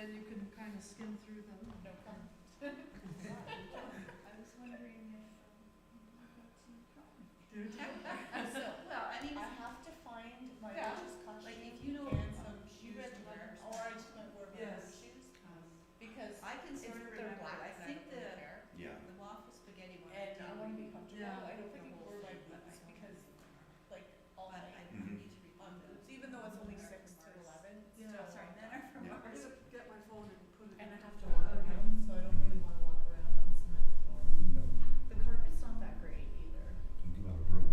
then you can kind of skim through them. No problem. I was wondering if so, well, I mean, I have to find my religious costume. Like if you know, and some shoes to wear, or I just went wear my shoes because I can sort of they're remember. black. I think the Yeah. waffle spaghetti one. And I want to be comfortable. Yeah. I don't think I can wear my boots because, like, all But night I Mhm. need to read on boots, even though it's only 6 to 11. Yeah. Still, Sorry, men are from Yeah. I'm Mars. gonna get my phone and put it and I in. have to walk around, so I don't really want to walk around on cement floor. No. The carpet's not that great either. You do have a broom.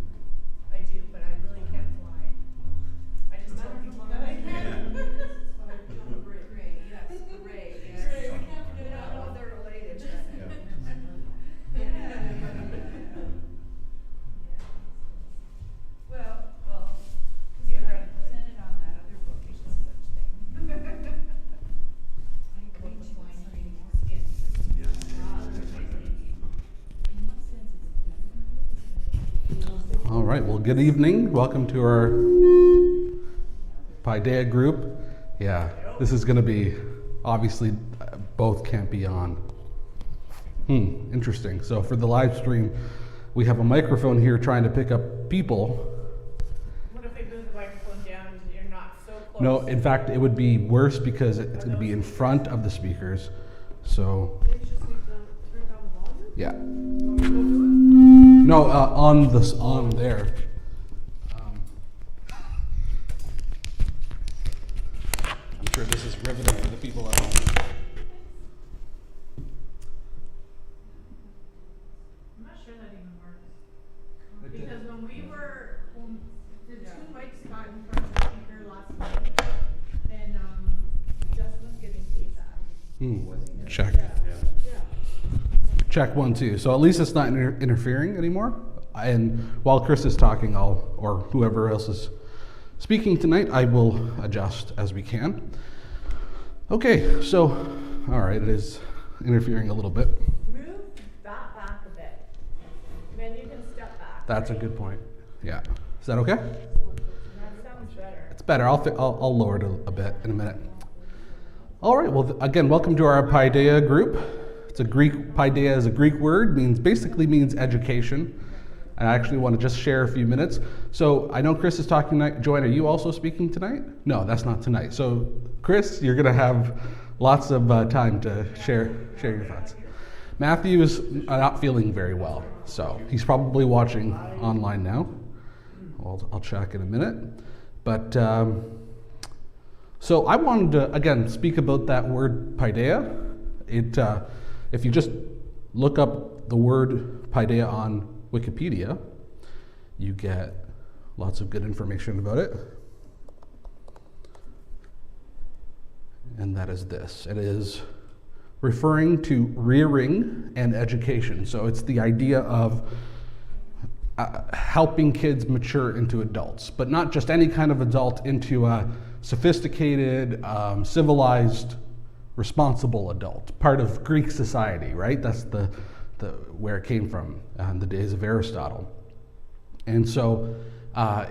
I do, but I really can't fly. I just tell people that I can. Gray, yes, gray, yes. Gray, we can't forget I about don't know if they're related. Yeah. Well, Yeah, you right. presented on that other book, there's no such thing. I agree to wine reading skin. Yes. In what sense is it? All right, well, good evening. Welcome to our Paideia group. Yeah, this is going to be, obviously, both can't be on. Interesting. So for the live stream, we have a microphone here trying to pick up people. What if they move the microphone down and you're not so close? No, in fact, it would be worse because it's going to be in front of the speakers. So, Maybe just need to turn down the volume? yeah. Want me to go do No, on there. I'm sure this is riveting for the people at home. I'm not sure that even works. Because when we the two mics got in front of the speaker last night, then, Justin was getting feedback. Check. it? Yeah. Check 1, 2. So at least it's not interfering anymore. And while Chris is talking, or whoever else is speaking tonight, I will adjust as we can. Okay, so, all right, it is interfering a little bit. Move that back a bit. Then you can step back. That's a right? good point. Yeah. Is that okay? That sounds better. It's better. I'll lower it a bit in a minute. All right. Well, again, welcome to our Paideia group. It's a Greek. Paideia is a Greek word. Basically means education. And I actually want to just share a few minutes. So I know Chris is talking tonight. Joanne, are you also speaking tonight? No, that's not tonight. So Chris, you're going to have lots of time to share your thoughts. Matthew is not feeling very well, so he's probably watching online now. I'll check in a minute. But so I wanted to, again, speak about that word Paideia. If you just look up the word Paideia on Wikipedia, you get lots of good information about it. And that is this. It is referring to rearing and education. So it's the idea of helping kids mature into adults, but not just any kind of adult, into a sophisticated, civilized, responsible adult, part of Greek society, right? That's the where it came from in the days of Aristotle. And so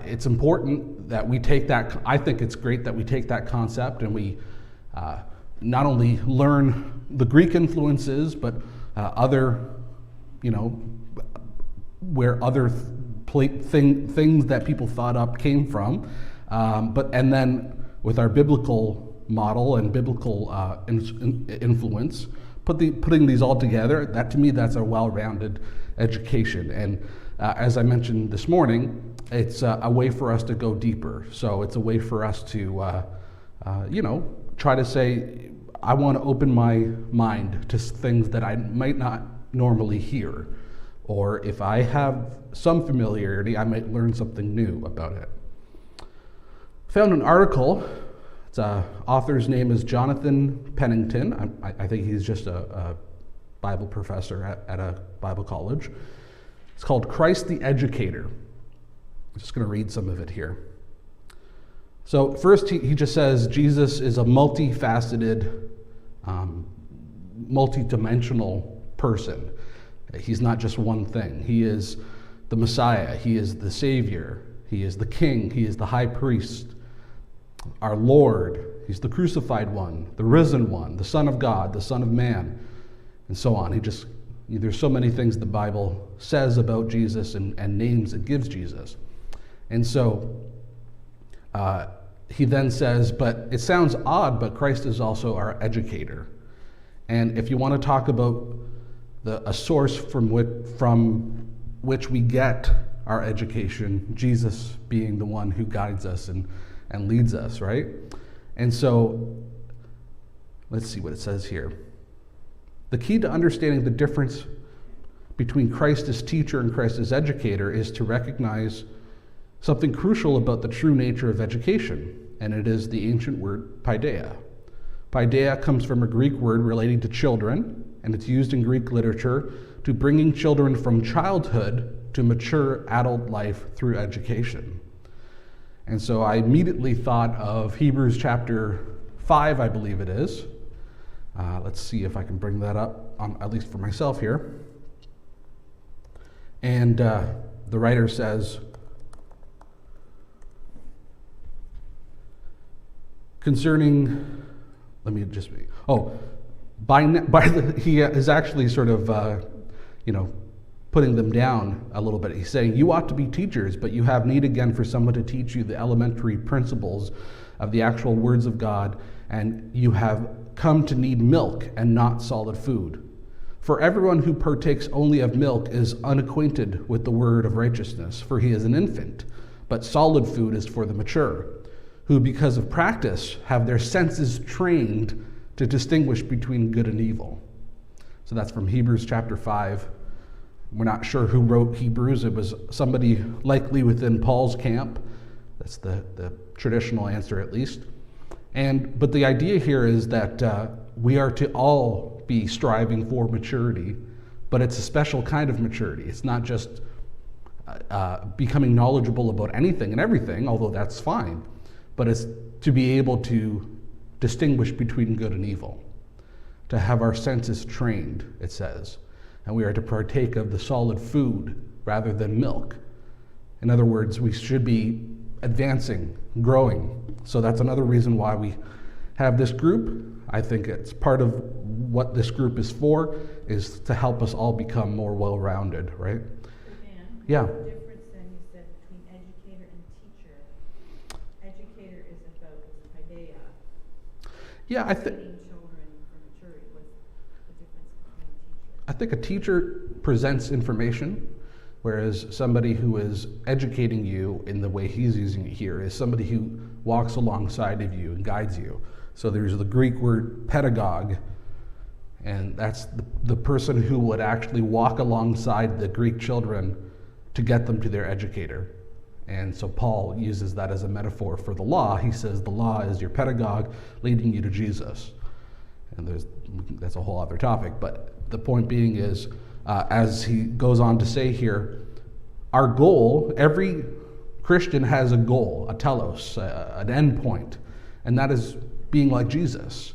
it's important that we take that. I think it's great that we take that concept and we not only learn the Greek influences, but other, where other things that people thought up came from, and then with our biblical model and biblical influence, putting these all together, that to me, that's a well-rounded education. And as I mentioned this morning, it's a way for us to go deeper. So it's a way for us to, try to say, I want to open my mind to things that I might not normally hear. Or if I have some familiarity, I might learn something new about it. Found an article. Author's name is Jonathan Pennington. I think he's just a Bible professor at a Bible college. It's called Christ the Educator. I'm just going to read some of it here. So first, he just says Jesus is a multifaceted, multidimensional person. He's not just one thing. He is the Messiah. He is the Savior. He is the King. He is the High Priest, our Lord. He's the crucified one, the risen one, the Son of God, the Son of Man, and so on. There's so many things the Bible says about Jesus and names it gives Jesus. And so he then says, but it sounds odd, but Christ is also our educator. And if you want to talk about a source from which we get our education, Jesus being the one who guides us and leads us, right? And so, let's see what it says here. The key to understanding the difference between Christ as teacher and Christ as educator is to recognize something crucial about the true nature of education, and it is the ancient word paideia. Paideia comes from a Greek word relating to children, and it's used in Greek literature to bringing children from childhood to mature adult life through education. And so I immediately thought of Hebrews chapter 5, I believe it is. Let's see if I can bring that up, at least for myself here. And the writer says, concerning, he is actually sort of, putting them down a little bit. He's saying, you ought to be teachers, but you have need again for someone to teach you the elementary principles of the actual words of God, and you have come to need milk and not solid food. For everyone who partakes only of milk is unacquainted with the word of righteousness, for he is an infant, but solid food is for the mature, who because of practice have their senses trained to distinguish between good and evil. So that's from Hebrews chapter 5. We're not sure who wrote Hebrews. It was somebody likely within Paul's camp. That's the traditional answer, at least. But the idea here is that we are to all be striving for maturity, but it's a special kind of maturity. It's not just becoming knowledgeable about anything and everything, although that's fine, but it's to be able to distinguish between good and evil, to have our senses trained, it says. And we are to partake of the solid food rather than milk. In other words, we should be advancing, growing. So that's another reason why we have this group. I think it's part of what this group is for, is to help us all become more well-rounded, right? Dan, Yeah. what's the difference then you said between educator and teacher? Educator is about paideia. Yeah, I think. Training children for maturity. What's the difference between teacher? I think a teacher presents information, whereas somebody who is educating you in the way he's using it here is somebody who walks alongside of you and guides you. So there's the Greek word pedagogue, and that's the person who would actually walk alongside the Greek children to get them to their educator. And so Paul uses that as a metaphor for the law. He says the law is your pedagogue leading you to Jesus. And that's a whole other topic, but the point being is, as he goes on to say here, our goal, every Christian has a goal, a telos, an end point, and that is being like Jesus.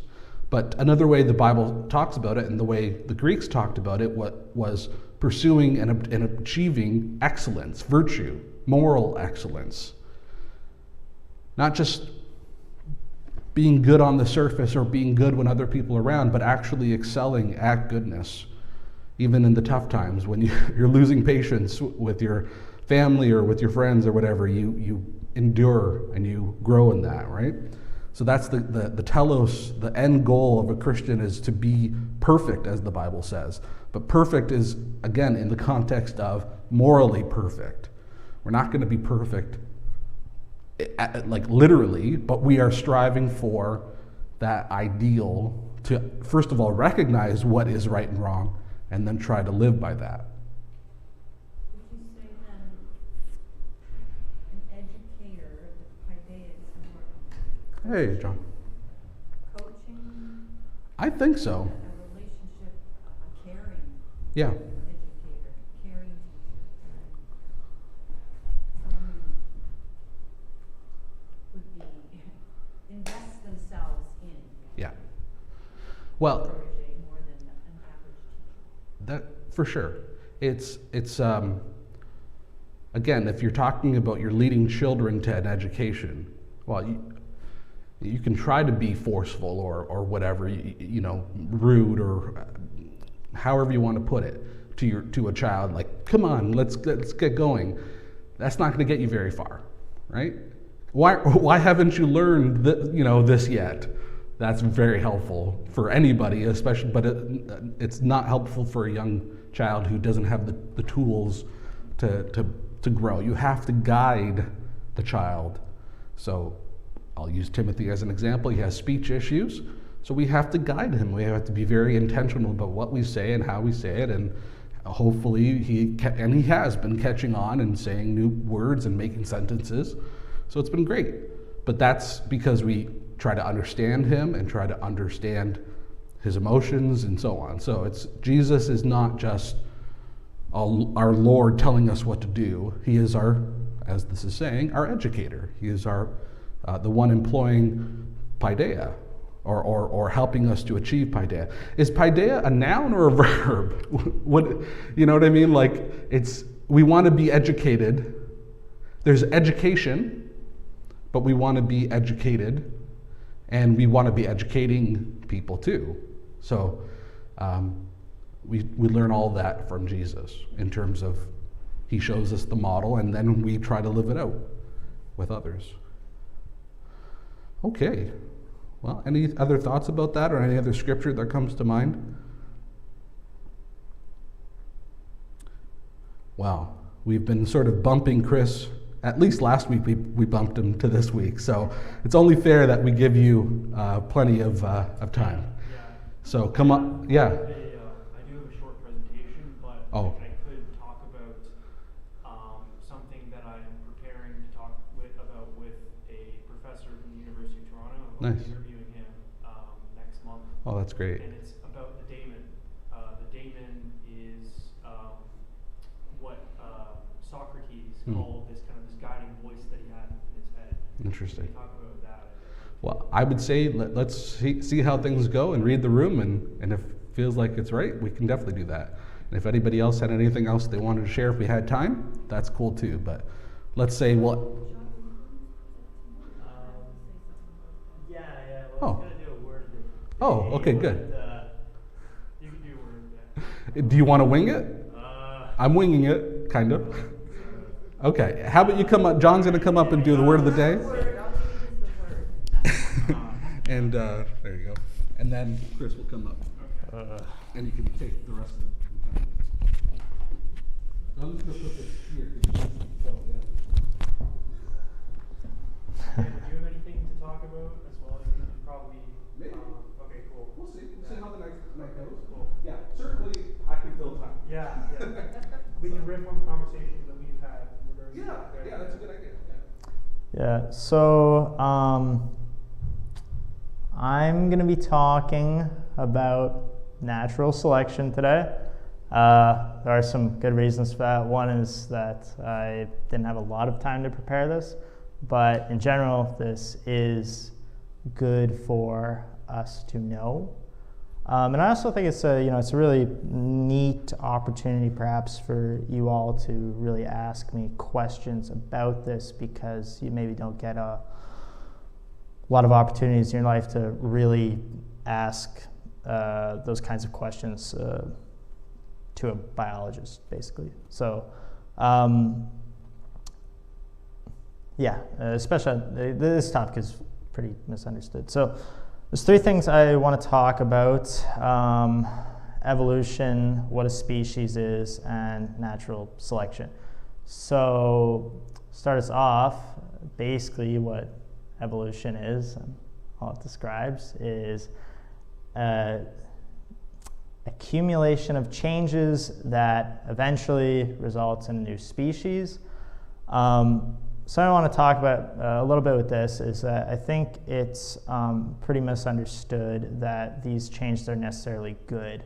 But another way the Bible talks about it, and the way the Greeks talked about it, was pursuing and achieving excellence, virtue, moral excellence. Not just being good on the surface or being good when other people are around, but actually excelling at goodness, even in the tough times when you're losing patience with your family or with your friends or whatever. You endure and you grow in that, right? So that's the telos, the end goal of a Christian is to be perfect, as the Bible says. But perfect is, again, in the context of morally perfect. We're not going to be perfect, like literally, but we are striving for that ideal to, first of all, recognize what is right and wrong, and then try to live by that. Would you say then an educator, the paideia is more Hey, John. coaching, I think so. a relationship, a caring Yeah. educator, caring teacher? Someone who would be invest themselves in Yeah. Well, protege more than an average teacher. that for sure. It's again, if you're talking about you're leading children to an education, well, You can try to be forceful or whatever, rude or however you want to put it to a child. Like, come on, let's get going. That's not going to get you very far, right? Why haven't you learned this yet? That's very helpful for anybody, especially, but it's not helpful for a young child who doesn't have the tools to grow. You have to guide the child. So I'll use Timothy as an example. He has speech issues, so we have to guide him. We have to be very intentional about what we say and how we say it, and hopefully he has been catching on and saying new words and making sentences. So it's been great. But that's because we try to understand him and try to understand his emotions and so on. So Jesus is not just our Lord telling us what to do. He is as this is saying, our educator. He is the one employing Paideia, or helping us to achieve Paideia. Is Paideia a noun or a verb? You know what I mean? Like, we want to be educated. There's education, but we want to be educated, and we want to be educating people too. So we learn all that from Jesus in terms of he shows us the model, and then we try to live it out with others. Okay. Well, any other thoughts about that, or any other scripture that comes to mind? Wow. We've been sort of bumping Chris. At least last week we bumped him to this week, so it's only fair that we give you plenty of time. Yeah. So come on, yeah. I do have a short presentation, but I could talk about something that I'm preparing to talk about with a professor from the University of Toronto. I'm Nice. interviewing him next month. Oh, that's great. And it's about the daemon. The daemon is what Socrates called this kind of this guiding voice that he had in his head. Interesting. We can talk about that. Well, I would say let's see how things go and read the room, and if it feels like it's right, we can definitely do that. And if anybody else had anything else they wanted to share if we had time, that's cool too. But let's say what? Yeah. Well, Oh. I was gonna do a word. Oh, okay, good. You can do a word. Do you want to wing it? Yeah. I'm winging it, kind of. Okay. How about you come up? John's going to come up and do the word of the day. And there you go. And then Chris will come up. And you can take the rest of the time. I'm just going to put this here. Do you have anything to talk about as well? You can probably. Maybe. Okay, cool. We'll see. We'll see how the night goes. Cool. Yeah, certainly I can fill time. Yeah. We can riff on the conversations that we've had. Yeah, that's a good idea. Yeah, so I'm going to be talking about natural selection today. There are some good reasons for that. One is that I didn't have a lot of time to prepare this, but in general, this is good for us to know. And I also think it's a really neat opportunity perhaps for you all to really ask me questions about this, because you maybe don't get a lot of opportunities in your life to really ask those kinds of questions to a biologist, basically. So, especially this topic is pretty misunderstood. So there's three things I want to talk about: evolution, what a species is, and natural selection. So start us off, basically what evolution is, and all it describes is accumulation of changes that eventually results in a new species. So I want to talk about a little bit with this is that I think it's pretty misunderstood that these changes are necessarily good.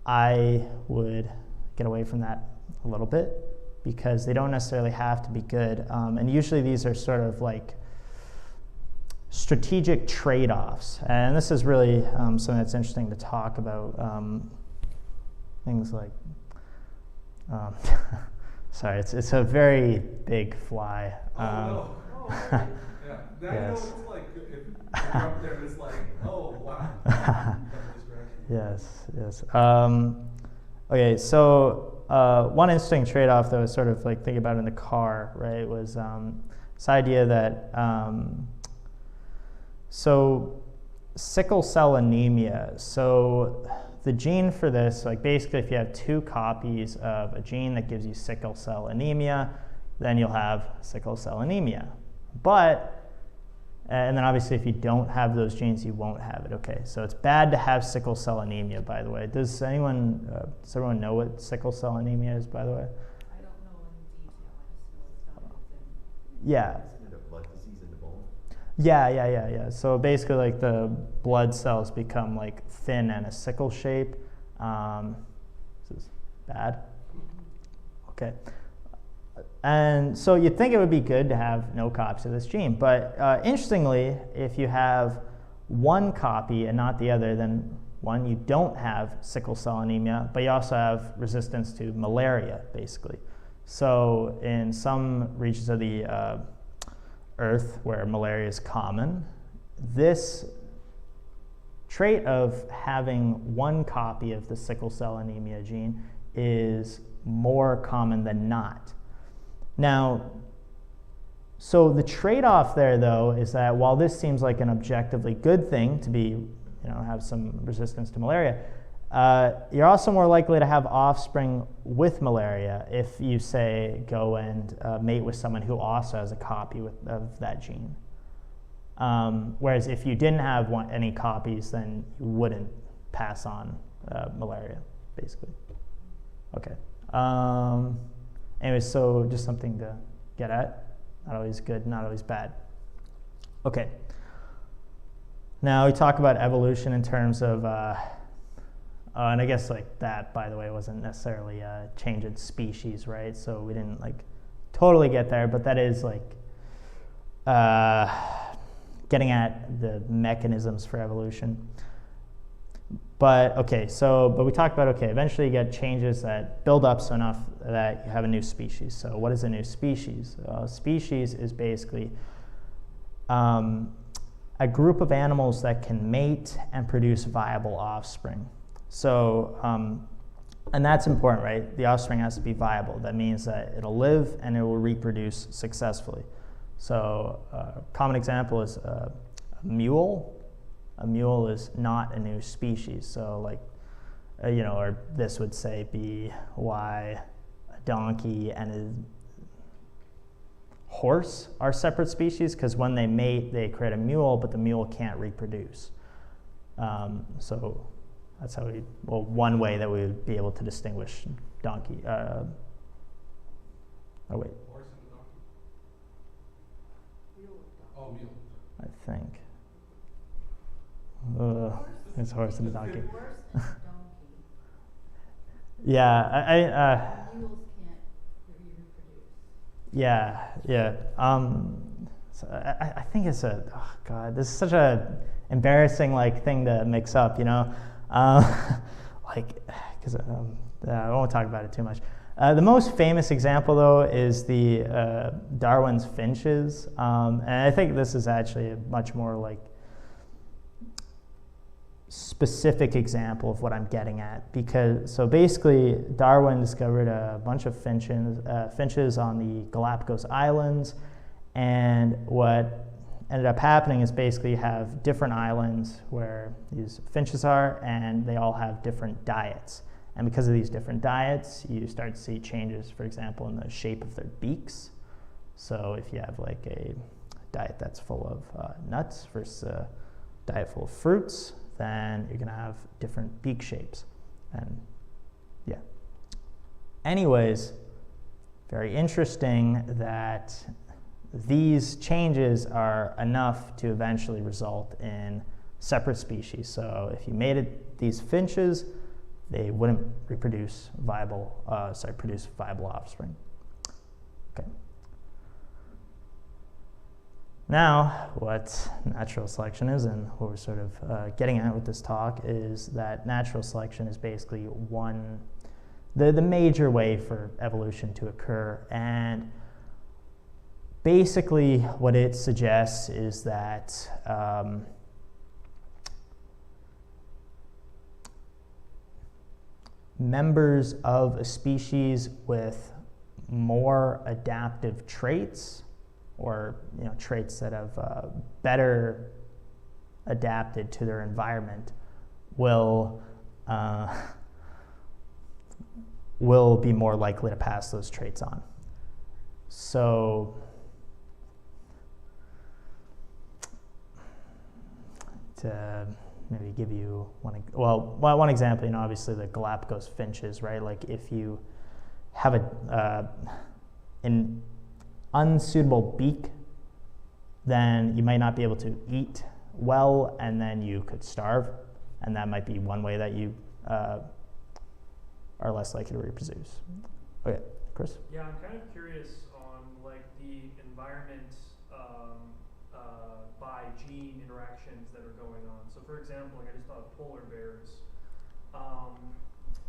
I would get away from that a little bit, because they don't necessarily have to be good. And usually these are sort of like strategic trade-offs. And this is really something that's interesting to talk about. Things like, sorry, it's a very big fly. Yeah. Now Yes. you know what it's like. if you're up there, it's like, oh wow. Yes, yes. Okay, so one interesting trade-off that I was sort of like thinking about in the car, right, was this idea that so sickle cell anemia. So the gene for this, like basically if you have 2 copies of a gene that gives you sickle cell anemia, then you'll have sickle cell anemia. And then obviously if you don't have those genes, you won't have it. Okay, so it's bad to have sickle cell anemia, by the way. Does everyone know what sickle cell anemia is, by the way? I don't know in detail, I just know it's not a good thing. Yeah. Isn't it a blood disease in the bone? Yeah. So basically like the blood cells become like thin and a sickle shape. This is bad. Okay. And so you'd think it would be good to have no copies of this gene, but interestingly, if you have 1 copy and not the other, then one, you don't have sickle cell anemia, but you also have resistance to malaria, basically. So in some regions of the Earth where malaria is common, this trait of having 1 copy of the sickle cell anemia gene is more common than not. Now, so the trade-off there, though, is that while this seems like an objectively good thing to be, have some resistance to malaria, you're also more likely to have offspring with malaria if you, say, go and mate with someone who also has a copy of that gene. Whereas if you didn't have any copies, then you wouldn't pass on malaria, basically. Okay. Anyway, so just something to get at. Not always good, not always bad. Okay. Now we talk about evolution in terms of, and I guess like that, by the way, wasn't necessarily a change in species, right? So we didn't like totally get there, but that is like getting at the mechanisms for evolution. But okay, but we talked about, eventually you get changes that build up so enough that you have a new species. So what is a new species? A species is basically a group of animals that can mate and produce viable offspring. So, and that's important, right? The offspring has to be viable. That means that it'll live and it will reproduce successfully. So a common example is a mule. A mule is not a new species, so like, or this would say be why a donkey and a horse are separate species, because when they mate, they create a mule, but the mule can't reproduce. So that's how one way that we would be able to distinguish donkey. Horse and donkey? Oh, mule. I think. It's a horse and a donkey. Horse and donkey. Yeah, Mules can't reproduce. Yeah. So I think it's oh God, this is such a embarrassing thing to mix up, because I won't talk about it too much. The most famous example, though, is the Darwin's finches, and I think this is actually a much more specific example of what I'm getting at, because basically Darwin discovered a bunch of finches on the Galapagos Islands, and what ended up happening is basically you have different islands where these finches are, and they all have different diets, and because of these different diets you start to see changes, for example, in the shape of their beaks. So if you have a diet that's full of nuts versus a diet full of fruits, then you're going to have different beak shapes. And yeah. Anyways, very interesting that these changes are enough to eventually result in separate species. So if you mated these finches, they wouldn't produce viable offspring. Okay. Now, what natural selection is, and what we're sort of getting at with this talk, is that natural selection is basically the major way for evolution to occur. And basically what it suggests is that members of a species with more adaptive traits, or traits that have better adapted to their environment, will be more likely to pass those traits on. So to maybe give you one example, obviously the Galapagos finches, right? Like if you have an unsuitable beak, then you might not be able to eat well, and then you could starve, and that might be one way that you are less likely to reproduce. Okay, Chris? Yeah, I'm kind of curious on like the environment by gene interactions that are going on. So for example, like I just thought of polar bears.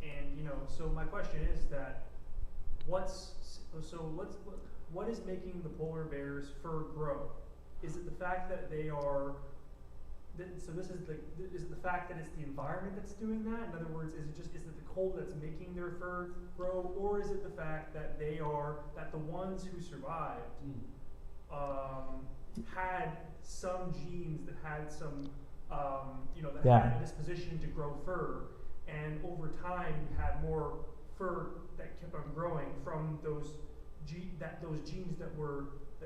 And so my question is that what is making the polar bears' fur grow? Is it the fact that they are is it the fact that it's the environment that's doing that? In other words, is it the cold that's making their fur grow, or is it the fact that that the ones who survived had some genes that had some had a disposition to grow fur, and over time you had more fur that kept on growing from those genes that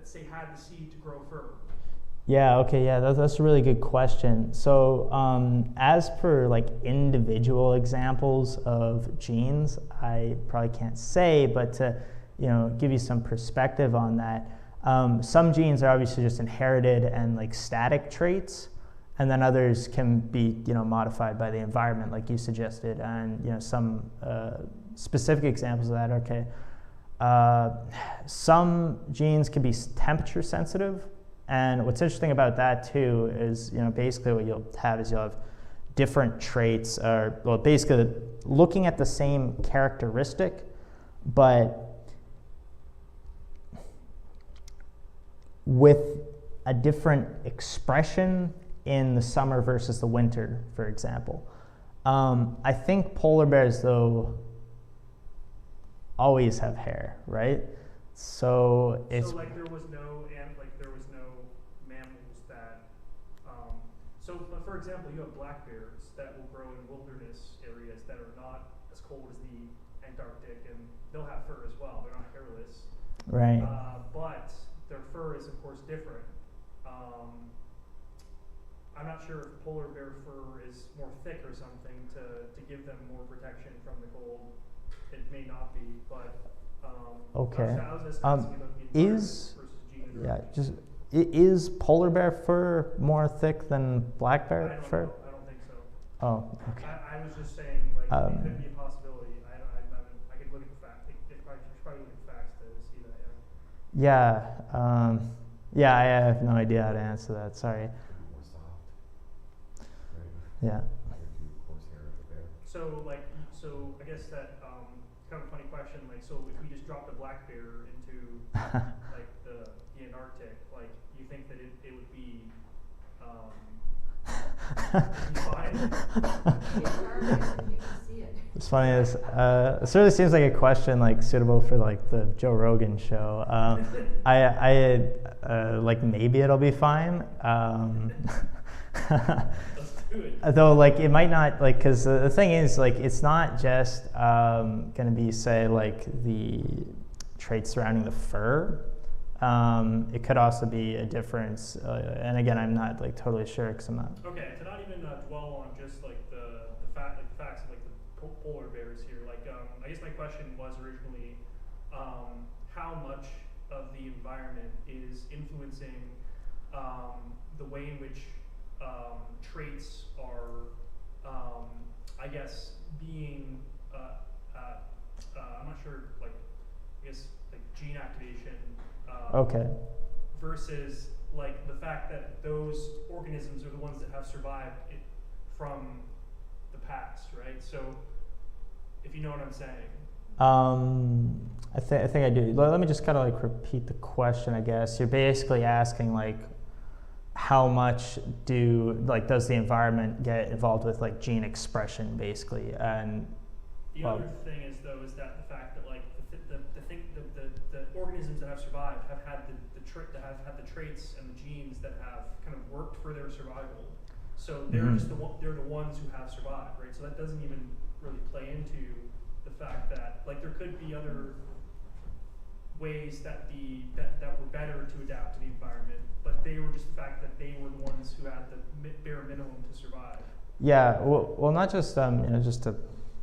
say had the seed to grow fur? Yeah, okay, yeah, that's a really good question. So as for like individual examples of genes, I probably can't say, but to give you some perspective on that, some genes are obviously just inherited and like static traits, and then others can be modified by the environment, like you suggested, and some specific examples of that. Okay, some genes can be temperature sensitive. And what's interesting about that too is, basically what you'll have different traits, or basically looking at the same characteristic, but with a different expression in the summer versus the winter, for example. I think polar bears, though, always have hair, right? So it's there was no mammals that. So for example, you have black bears that will grow in wilderness areas that are not as cold as the Antarctic, and they'll have fur as well. They're not hairless, right? But their fur is of course different. I'm not sure if polar bear fur is more thick or something to give them more protection from the cold. It may not be, but. Okay. I was just asking about the environment versus gene interaction. Is polar bear fur more thick than black bear fur? I don't think so. Oh, okay. I was just saying, like, it could be a possibility. I could look at the facts. Probably look at the facts to see that. Yeah. Yeah. I have no idea how to answer that. Sorry. More soft. Right. Yeah. So I guess that kind of a funny question. Like, so if we just dropped a black bear into like the Antarctic, like, you think that it would be fine? It's funny. This really seems like a question like suitable for like the Joe Rogan show. I like maybe it'll be fine. Though, like, it might not, like, because the thing is, like, it's not just going to be, say, like, the traits surrounding the fur. It could also be a difference, and again, I'm not, like, totally sure, because I'm not. Okay, to not even dwell on just, like, the facts of, like, the polar bears here, like, I guess my question was originally, how much of the environment is influencing the way in which traits are, I guess, being, I'm not sure, like, I guess, like, gene activation. Okay. Versus, like, the fact that those organisms are the ones that have survived from the past, right? So, if you know what I'm saying. I think I do. Let me just kind of like repeat the question, I guess. You're basically asking like, how much does the environment get involved with like gene expression, basically? And the other thing is though is that the fact that like the organisms that have survived have had the traits and the genes that have kind of worked for their survival. So they're just they're the ones who have survived, right? So that doesn't even really play into the fact that like there could be other ways that were better to adapt to the environment, but they were just the fact that they were the ones who had the bare minimum to survive. Yeah, well, not just just to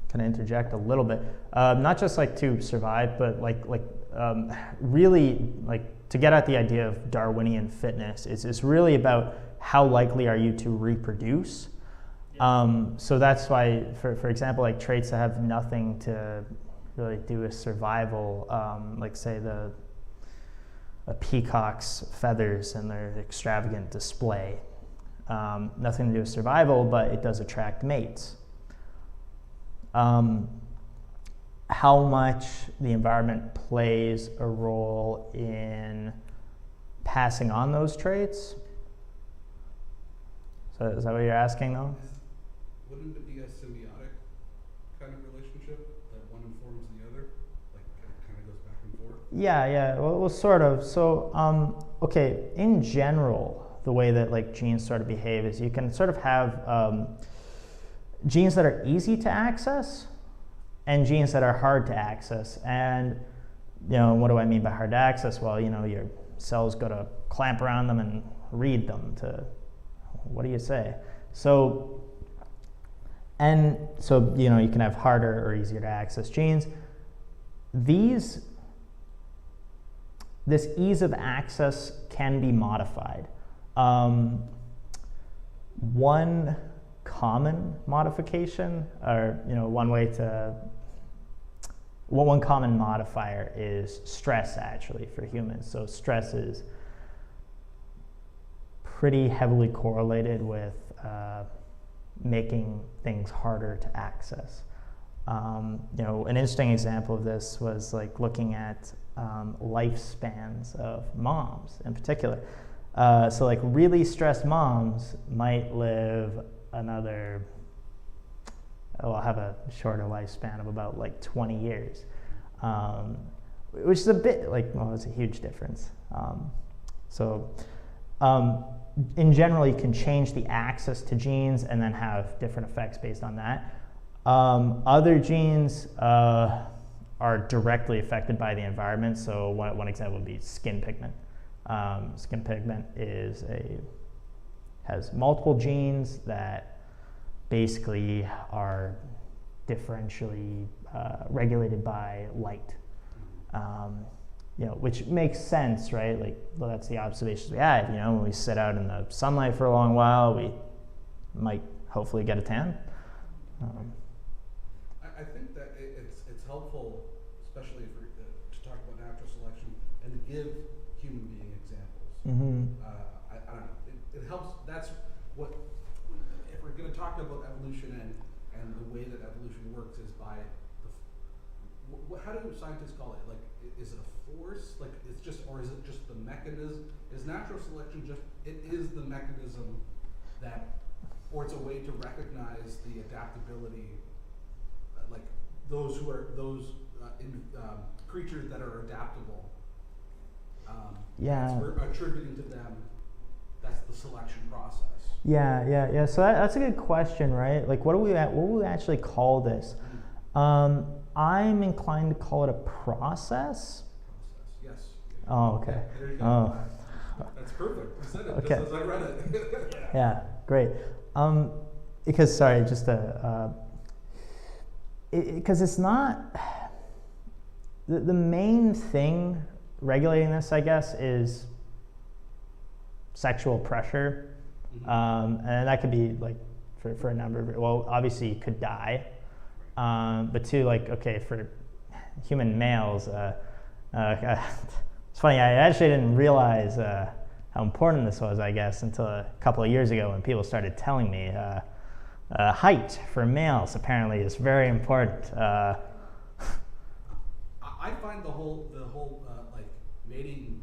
kind of interject a little bit, not just like to survive, but really like to get at the idea of Darwinian fitness is really about how likely are you to reproduce. Yeah. So that's why, for example, like traits that have nothing to really do with survival, like say a peacock's feathers and their extravagant display. Nothing to do with survival, but it does attract mates. How much the environment plays a role in passing on those traits? So is that what you're asking though? Wouldn't it be a symbiotic kind of relationship that one informs the other, like it kind of goes back and forth? Yeah. Well, sort of. So, okay, in general, the way that like genes sort of behave is you can sort of have genes that are easy to access and genes that are hard to access. And what do I mean by hard to access? Well, your cells got to clamp around them and read them to, what do you say? So you can have harder or easier to access genes. This ease of access can be modified. One common modification, or one common modifier is stress, actually, for humans. So stress is pretty heavily correlated with making things harder to access. An interesting example of this was like looking at lifespans of moms in particular. So like really stressed moms might live have a shorter lifespan of about like 20 years, which is a bit it's a huge difference. In general, you can change the access to genes and then have different effects based on that. Other genes are directly affected by the environment. So one example would be skin pigment. Skin pigment has multiple genes that basically are differentially regulated by light. Which makes sense, right? That's the observations we had. When we sit out in the sunlight for a long while, we might hopefully get a tan. I think that it's helpful, especially to talk about natural selection and to give human being examples. Mm-hmm. I don't know. It helps. That's what, if we're going to talk about evolution and the way that evolution works is by how do scientists call it? Is it a force? Or is it just the mechanism? Is natural selection it is the mechanism or it's a way to recognize the adaptability, those creatures that are adaptable. We're attributing to them. That's the selection process. Yeah. So that's a good question, right? What do we actually call this? I'm inclined to call it a process. Yes. Oh, okay. There you go. Oh. That's perfect. You said it Okay. just as I read it. Yeah, great. Because it's not the main thing regulating this, I guess, is sexual pressure, and that could be for a number of, obviously you could die, but too for human males, it's funny, I actually didn't realize how important this was, I guess, until a couple of years ago when people started telling me I height for males apparently is very important. I find the whole like mating,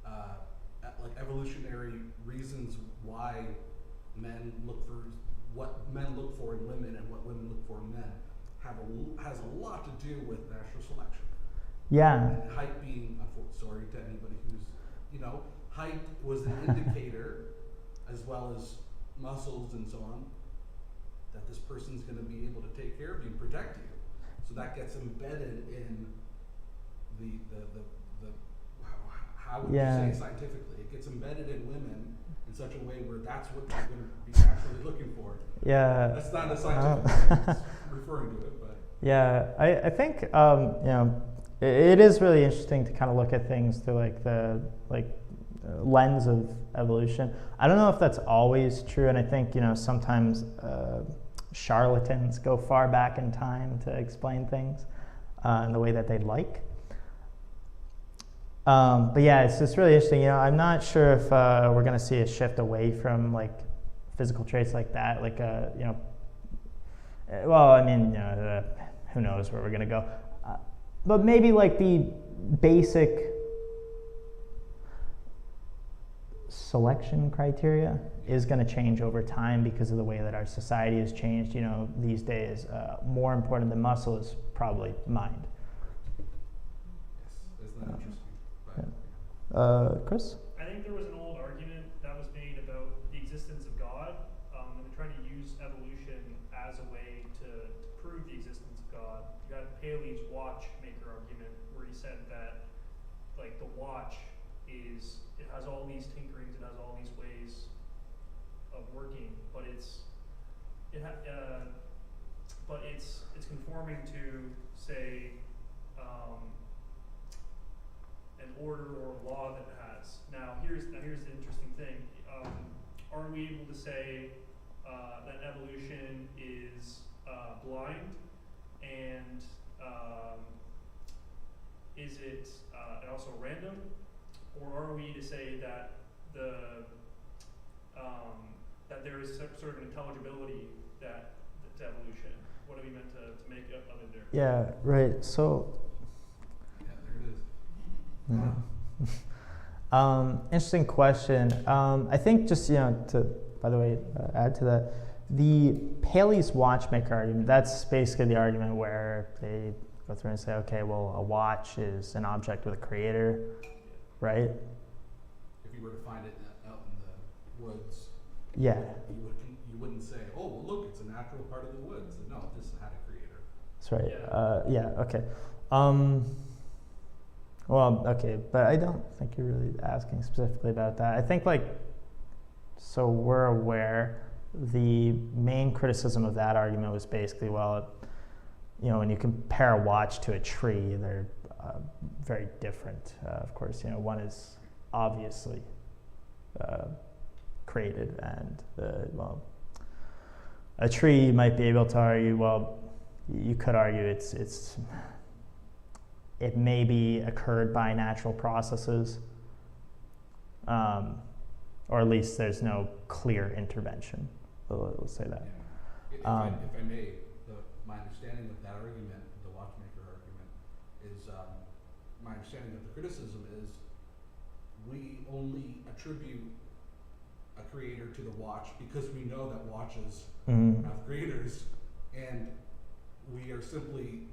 like evolutionary reasons why what men look for in women and what women look for in men has a lot to do with natural selection. Yeah. And height being, sorry to anybody who's, height was an indicator, as well as muscles and so on, that this person's going to be able to take care of you and protect you. So that gets embedded in the how would you say scientifically? It gets embedded in women in such a way where that's what they're going to be naturally looking for. Yeah. That's not a scientific way referring to it, but. Yeah, I think it is really interesting to kind of look at things through like the lens of evolution. I don't know if that's always true, and I think sometimes charlatans go far back in time to explain things in the way that they'd like. But yeah, it's just really interesting. I'm not sure if we're going to see a shift away from like physical traits like that. Like well, I mean, who knows where we're going to go. But maybe like the basic selection criteria is going to change over time because of the way that our society has changed. These days, more important than muscle is probably mind. Yes, isn't that interesting? Chris? I think there was an old argument that was made about the existence of God, and they tried to use evolution as a way to prove the existence of God. You got Paley's watchmaker argument, where he said that, like, the watch it has all these tinkerings, it has all these ways of working, but it's conforming to, say, an order or a law that it has. Now here's the interesting thing. Are we able to say that evolution is blind, and is it and also random, or are we to say that that there is sort of an intelligibility to evolution? What are we meant to make of it there? Yeah, right. So. Yeah, there it is. Yeah. Interesting question. I think just by the way, add to that, the Paley's watchmaker argument. That's basically the argument where they go through and say, okay, well, a watch is an object with a creator, right? If you were to find it out in the woods, yeah, you wouldn't say, oh, well, look, it's a natural part of the woods. No, this had a creator. That's right. Yeah. Okay. Well, okay, but I don't think you're really asking specifically about that. I think so we're aware the main criticism of that argument was basically, well, when you compare a watch to a tree, they're very different. Of course, one is obviously created, and a tree might be able to argue, well, you could argue it maybe occurred by natural processes, or at least there's no clear intervention. Let's say that. Yeah. If I may, my understanding of that argument, the watchmaker argument, is my understanding of the criticism is we only attribute a creator to the watch because we know that watches have creators, and we are simply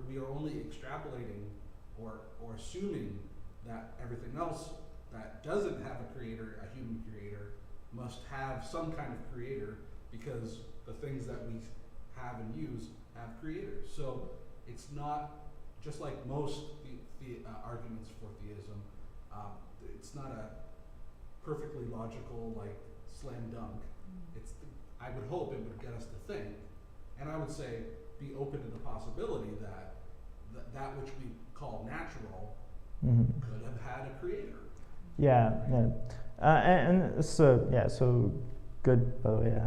we are only extrapolating or assuming that everything else that doesn't have a creator, a human creator, must have some kind of creator, because the things that we have and use have creators. So it's not just like most arguments for theism. It's not a perfectly logical slam dunk. I would hope it would get us to think, and I would say be open to the possibility that that which we call natural could have had a creator. Yeah. And so good, by the way,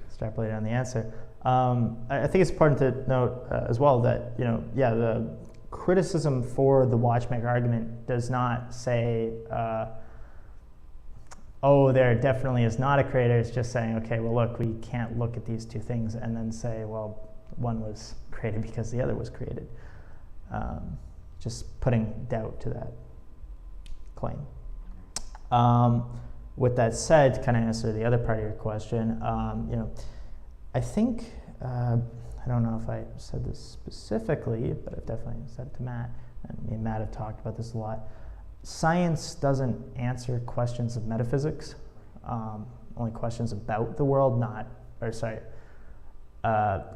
extrapolating on the answer. I think it's important to note as well that, the criticism for the watchmaker argument does not say, there definitely is not a creator. It's just saying, okay, well, look, we can't look at these two things and then say, well, one was created because the other was created. just putting doubt to that claim. With that said, to kind of answer the other part of your question, I think, I don't know if I said this specifically, but I've definitely said it to Matt, and me and Matt have talked about this a lot. Science doesn't answer questions of metaphysics, only questions about the world,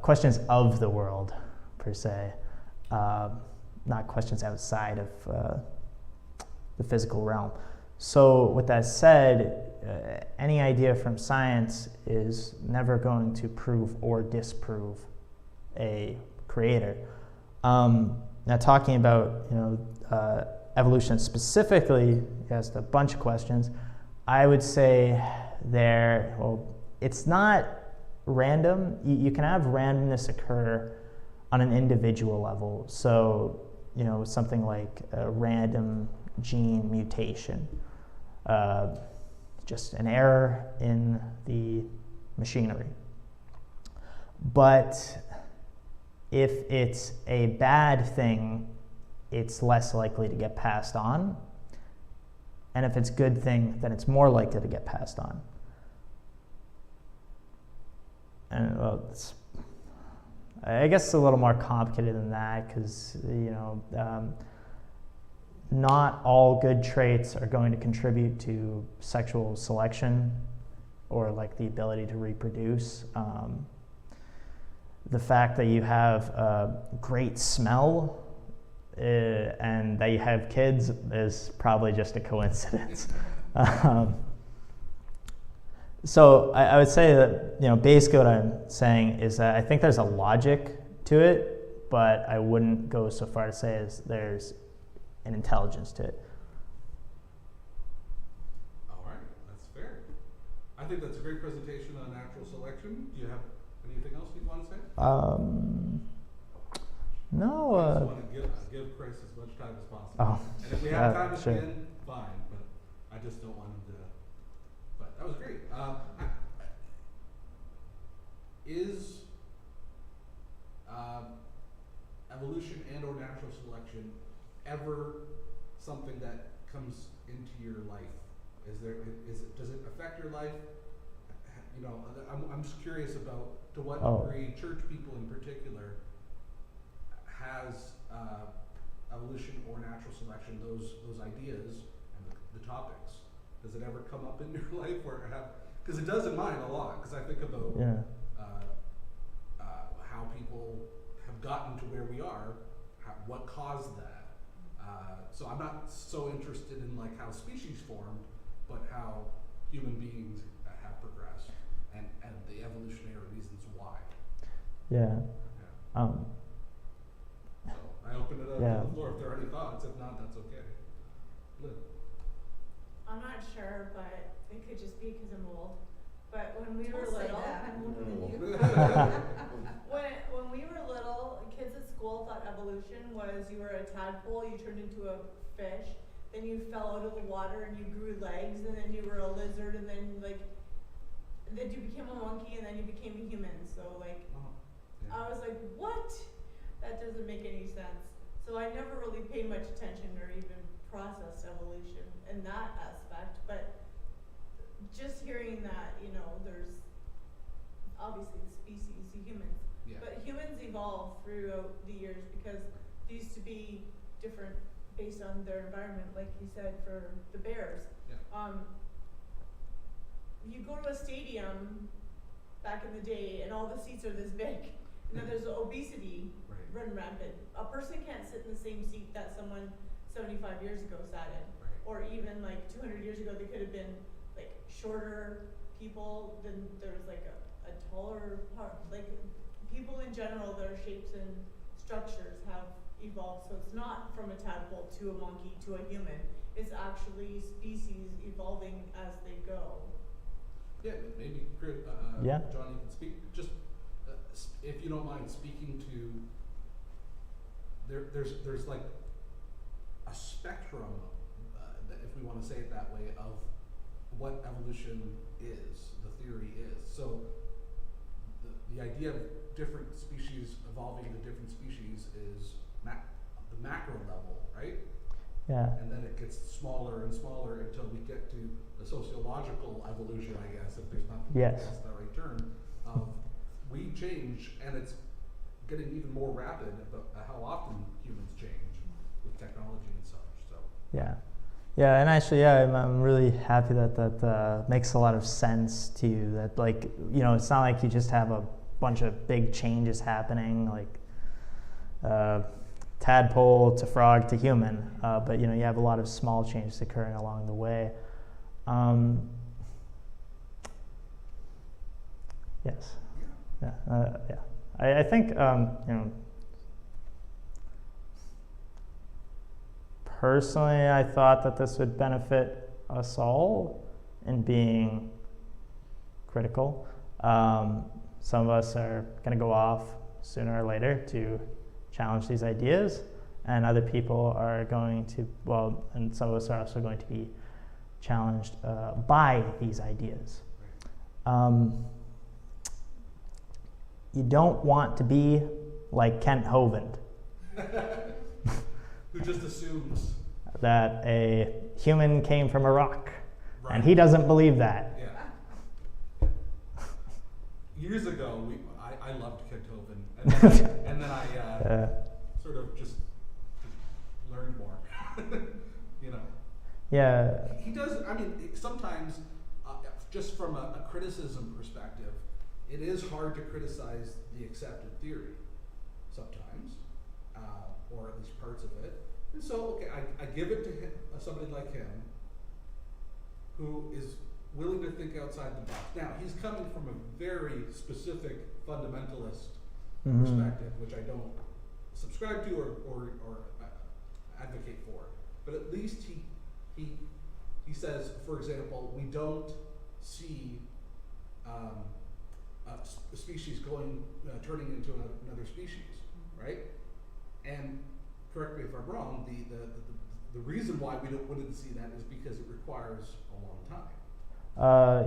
questions of the world, per se, not questions outside of the physical realm. So with that said, any idea from science is never going to prove or disprove a creator. Now talking about evolution specifically, you asked a bunch of questions. I would say it's not random. You can have randomness occur on an individual level. So something like a random gene mutation. Just an error in the machinery. But if it's a bad thing, it's less likely to get passed on. And if it's a good thing, then it's more likely to get passed on. And I guess it's a little more complicated than that, because not all good traits are going to contribute to sexual selection or like the ability to reproduce. The fact that you have a great smell and that you have kids is probably just a coincidence. So I would say that, basically what I'm saying is that I think there's a logic to it, but I wouldn't go so far to say as there's an intelligence to it. All right, that's fair. I think that's a great presentation on natural selection. Do you have anything else you want to say? No. I just want to give Chris as much time as possible. Oh, and if we have time at sure. the end, fine, but I just don't want him to. But that was great. Is evolution and or natural selection ever something that comes into your life? Does it affect your life? I'm just curious about to what degree church people in particular has evolution or natural selection, those ideas and the topics. Does it ever come up in your life, or because it does in mine a lot? Because I think about how people have gotten to where we are, what caused that. So I'm not so interested in like how species formed, but how human beings have progressed and the evolutionary reasons why. Yeah. So I open it up to the floor if there are any thoughts. If not, that's okay. Lynn. I'm not sure, but it could just be because I'm old. But when we were Don't say little, that. I'm older than you. when we were little, kids at school thought evolution was you were a tadpole, you turned into a fish, then you fell out of the water and you grew legs, and then you were a lizard, and then then you became a monkey, and then you became a human. So I was like, what? That doesn't make any sense. So I never really paid much attention or even processed evolution in that aspect, but just hearing that, there's obviously the species, the humans, but humans evolve throughout the years because they used to be different based on their environment, like you said, for the bears. You go to a stadium back in the day and all the seats are this big, and then there's obesity run rampant. A person can't sit in the same seat that someone 75 years ago sat in, or even 200 years ago they could have been shorter people, then there was a taller part. People in general, their shapes and structures have evolved. So it's not from a tadpole to a monkey to a human. It's actually species evolving as they go. Yeah, maybe John, you can speak. Just if you don't mind speaking to. There's like a spectrum, that if we want to say it that way, of what evolution is, the theory is. So the idea of different species evolving into different species is the macro level, right? Yeah. And then it gets smaller and smaller until we get to the sociological evolution, I guess, if there's not Yes. that's the right term. We change, and it's getting even more rapid about how often humans change with technology and such. So Yeah. Yeah, and actually, yeah, I'm really happy that makes a lot of sense to you. That, like, you know, it's not like you just have a bunch of big changes happening, like tadpole to frog to human, but you know, you have a lot of small changes occurring along the way. Yes. Yeah. Yeah. I think you know. Personally, I thought that this would benefit us all in being critical. Some of us are going to go off sooner or later to challenge these ideas, and other people are going to, well, and some of us are also going to be challenged by these ideas. You don't want to be like Kent Hovind. who just assumes That a human came from a rock, right. and he doesn't believe that. Yeah. Years ago, I loved Kent Hovind, and then I sort of just learned more. You know. Yeah. He does. I mean, sometimes, just from a criticism perspective, it is hard to criticize the accepted theory. Sometimes, or at least parts of it. And so, okay, I give it to him, somebody like him, who is willing to think outside the box. Now, he's coming from a very specific fundamentalist perspective, which I don't subscribe to or advocate for. But at least he says, for example, we don't see a species turning into another species, right? And correct me if I'm wrong, the reason why we wouldn't see that is because it requires a long time.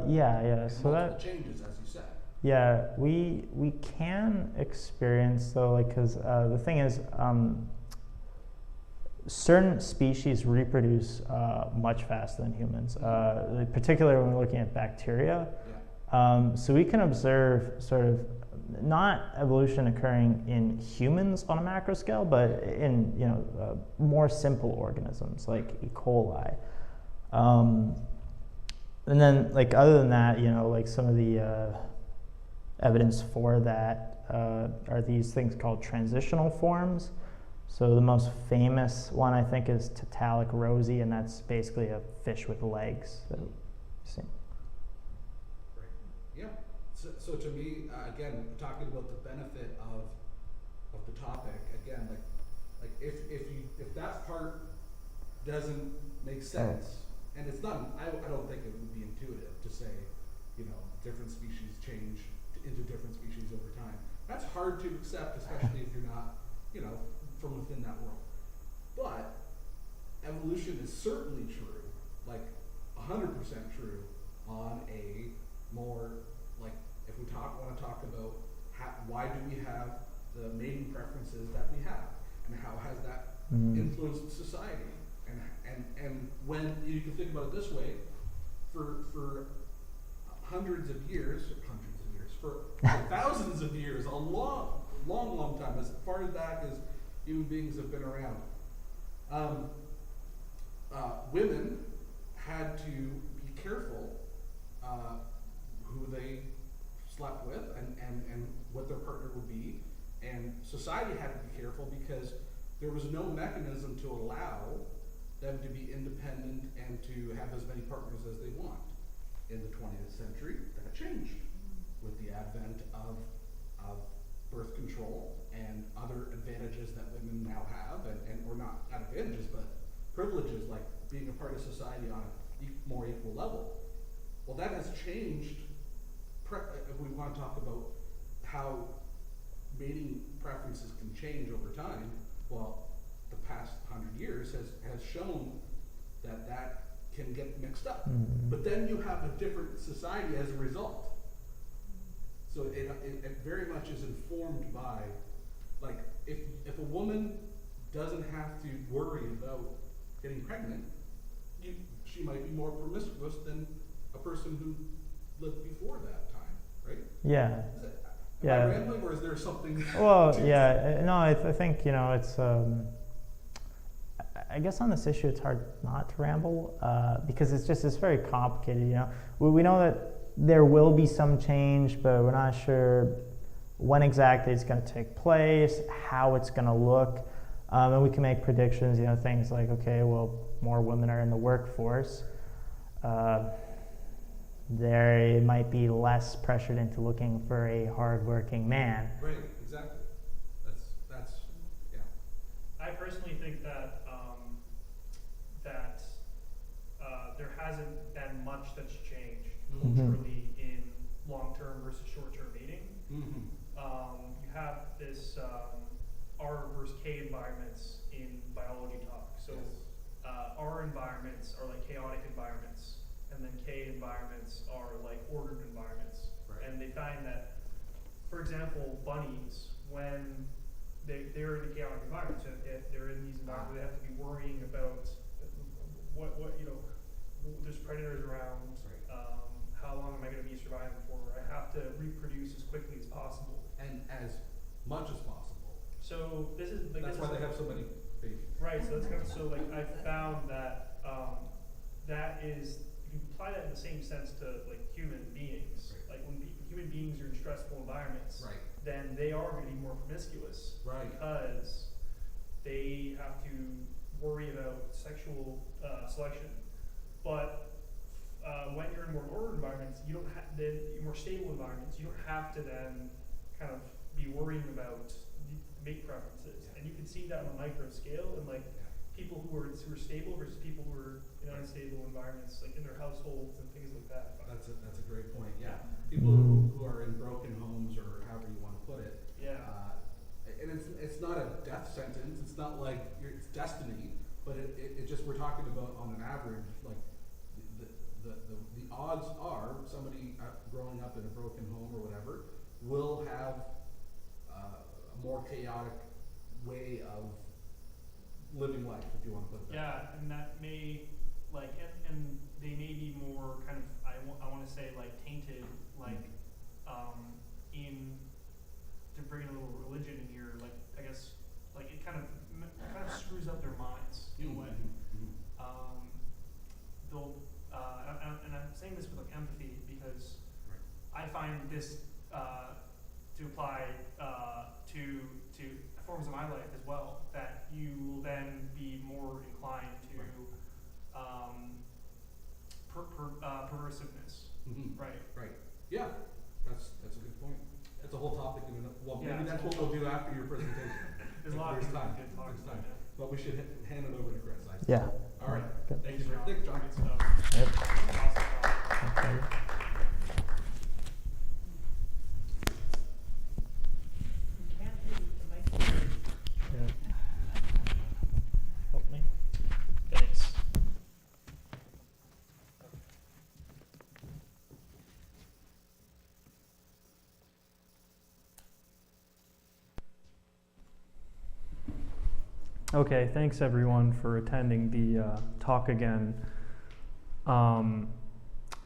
Yeah. And So multiple that. changes, as you said. Yeah, we can experience though, like, because the thing is, certain species reproduce much faster than humans, particularly when we're looking at bacteria. Yeah. So we can observe sort of not evolution occurring in humans on a macro scale, but in more simple organisms like E. coli. And then, like, other than that, like some of the evidence for that are these things called transitional forms. So the most famous one, I think, is Tiktaalik rosy, and that's basically a fish with legs that you see. Right. Yeah. So to me, again, talking about the benefit of the topic, again, like if that part doesn't make sense, and it's not, I don't think it would be intuitive to say, different species change into different species over time. That's hard to accept, especially if you're not, from within that world. But evolution is certainly true, like 100% true, on a more, like, if we want to talk about why do we have the mating preferences that we have, and how has that influenced society, and when you can think about it this way, for hundreds of years, for thousands of years, a long time, as far back as human beings have been around, women had to be careful who they slept with and what their partner would be, and society had to be careful because there was no mechanism to allow them to be independent and to have as many partners as they want. In the 20th century, that changed with the advent of birth control and other advantages that women now have, or not advantages, but privileges, like being a part of society on a more equal level. Well, that has changed. If we want to talk about how mating preferences can change over time, well, the past 100 years has shown that can get mixed up. But then you have a different society as a result. So it very much is informed by, like, if a woman doesn't have to worry about getting pregnant, she might be more promiscuous than a person who lived before that time, right? Yeah. Am I rambling, or is there something? Well, yeah, no, I think, you know, it's, I guess on this issue it's hard not to ramble, because it's very complicated, you know. We know that there will be some change, but we're not sure when exactly it's going to take place, how it's going to look, and we can make predictions, you know, things like, okay, well, more women are in the workforce. They might be less pressured into looking for a hardworking man. Right, exactly. That's yeah. I personally think that there hasn't been much that's changed culturally in long-term versus short-term dating. Mm-hmm. You have this R versus K environments in biology talk. So R environments are like chaotic environments, and then K environments are like ordered environments. Right. And they find that, for example, bunnies, when they're in a chaotic environment, so if they're in these environments, they have to be worrying about what you know, there's predators around. Right. How long am I going to be surviving for? I have to reproduce as quickly as possible. And as much as possible. So this is like That's why they have so many babies. right. So that's kind of so like I found that that is, you can apply that in the same sense to like human beings. Right. Like when human beings are in stressful environments, Right. then they are going to be more promiscuous, Right. because they have to worry about sexual selection. But when you're in more ordered environments, you don't have then more stable environments. You don't have to then kind of be worrying about mate preferences, and you can see that on a micro scale, and like people who are stable versus people who are in unstable environments, like in their households and things like that. That's a great point. Yeah, people who are in broken homes, or however you want to put it. Yeah. And it's not a death sentence. It's not like it's destiny, but it just, we're talking about on an average, like the odds are somebody growing up in a broken home or whatever will have a more chaotic way of living life, if you want to put it that way. Yeah, and that may like and they may be more kind of I want to say like tainted, like in, to bring a little religion in here, like I guess like it kind of screws up their minds in a way. They'll and I'm saying this with like empathy, because I find this to apply to forms of my life as well, that you will then be more inclined to perversiveness. Right. Right. Yeah, that's a good point. That's a whole topic in well, maybe Yeah, that's what we'll do after your presentation. There's a lot of There's things time. we could talk There's about. time. Yeah. But we should hand it over to Chris. Yeah. All right. Good. Thank you, Thanks, John. Good stuff. Yep. Awesome. Okay. You can't leave the microphone. Yeah. Help me. Thanks. Okay, thanks everyone for attending the talk again. I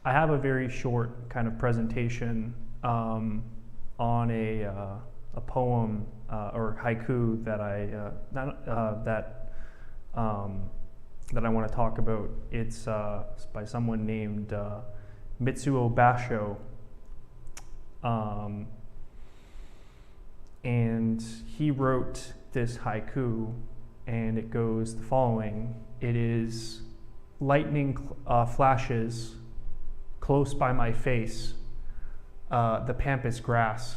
have a very short kind of presentation on a poem or haiku that that I want to talk about. It's by someone named Mitsuo Basho, and he wrote this haiku. And it goes the following. It is lightning flashes close by my face, the pampas grass.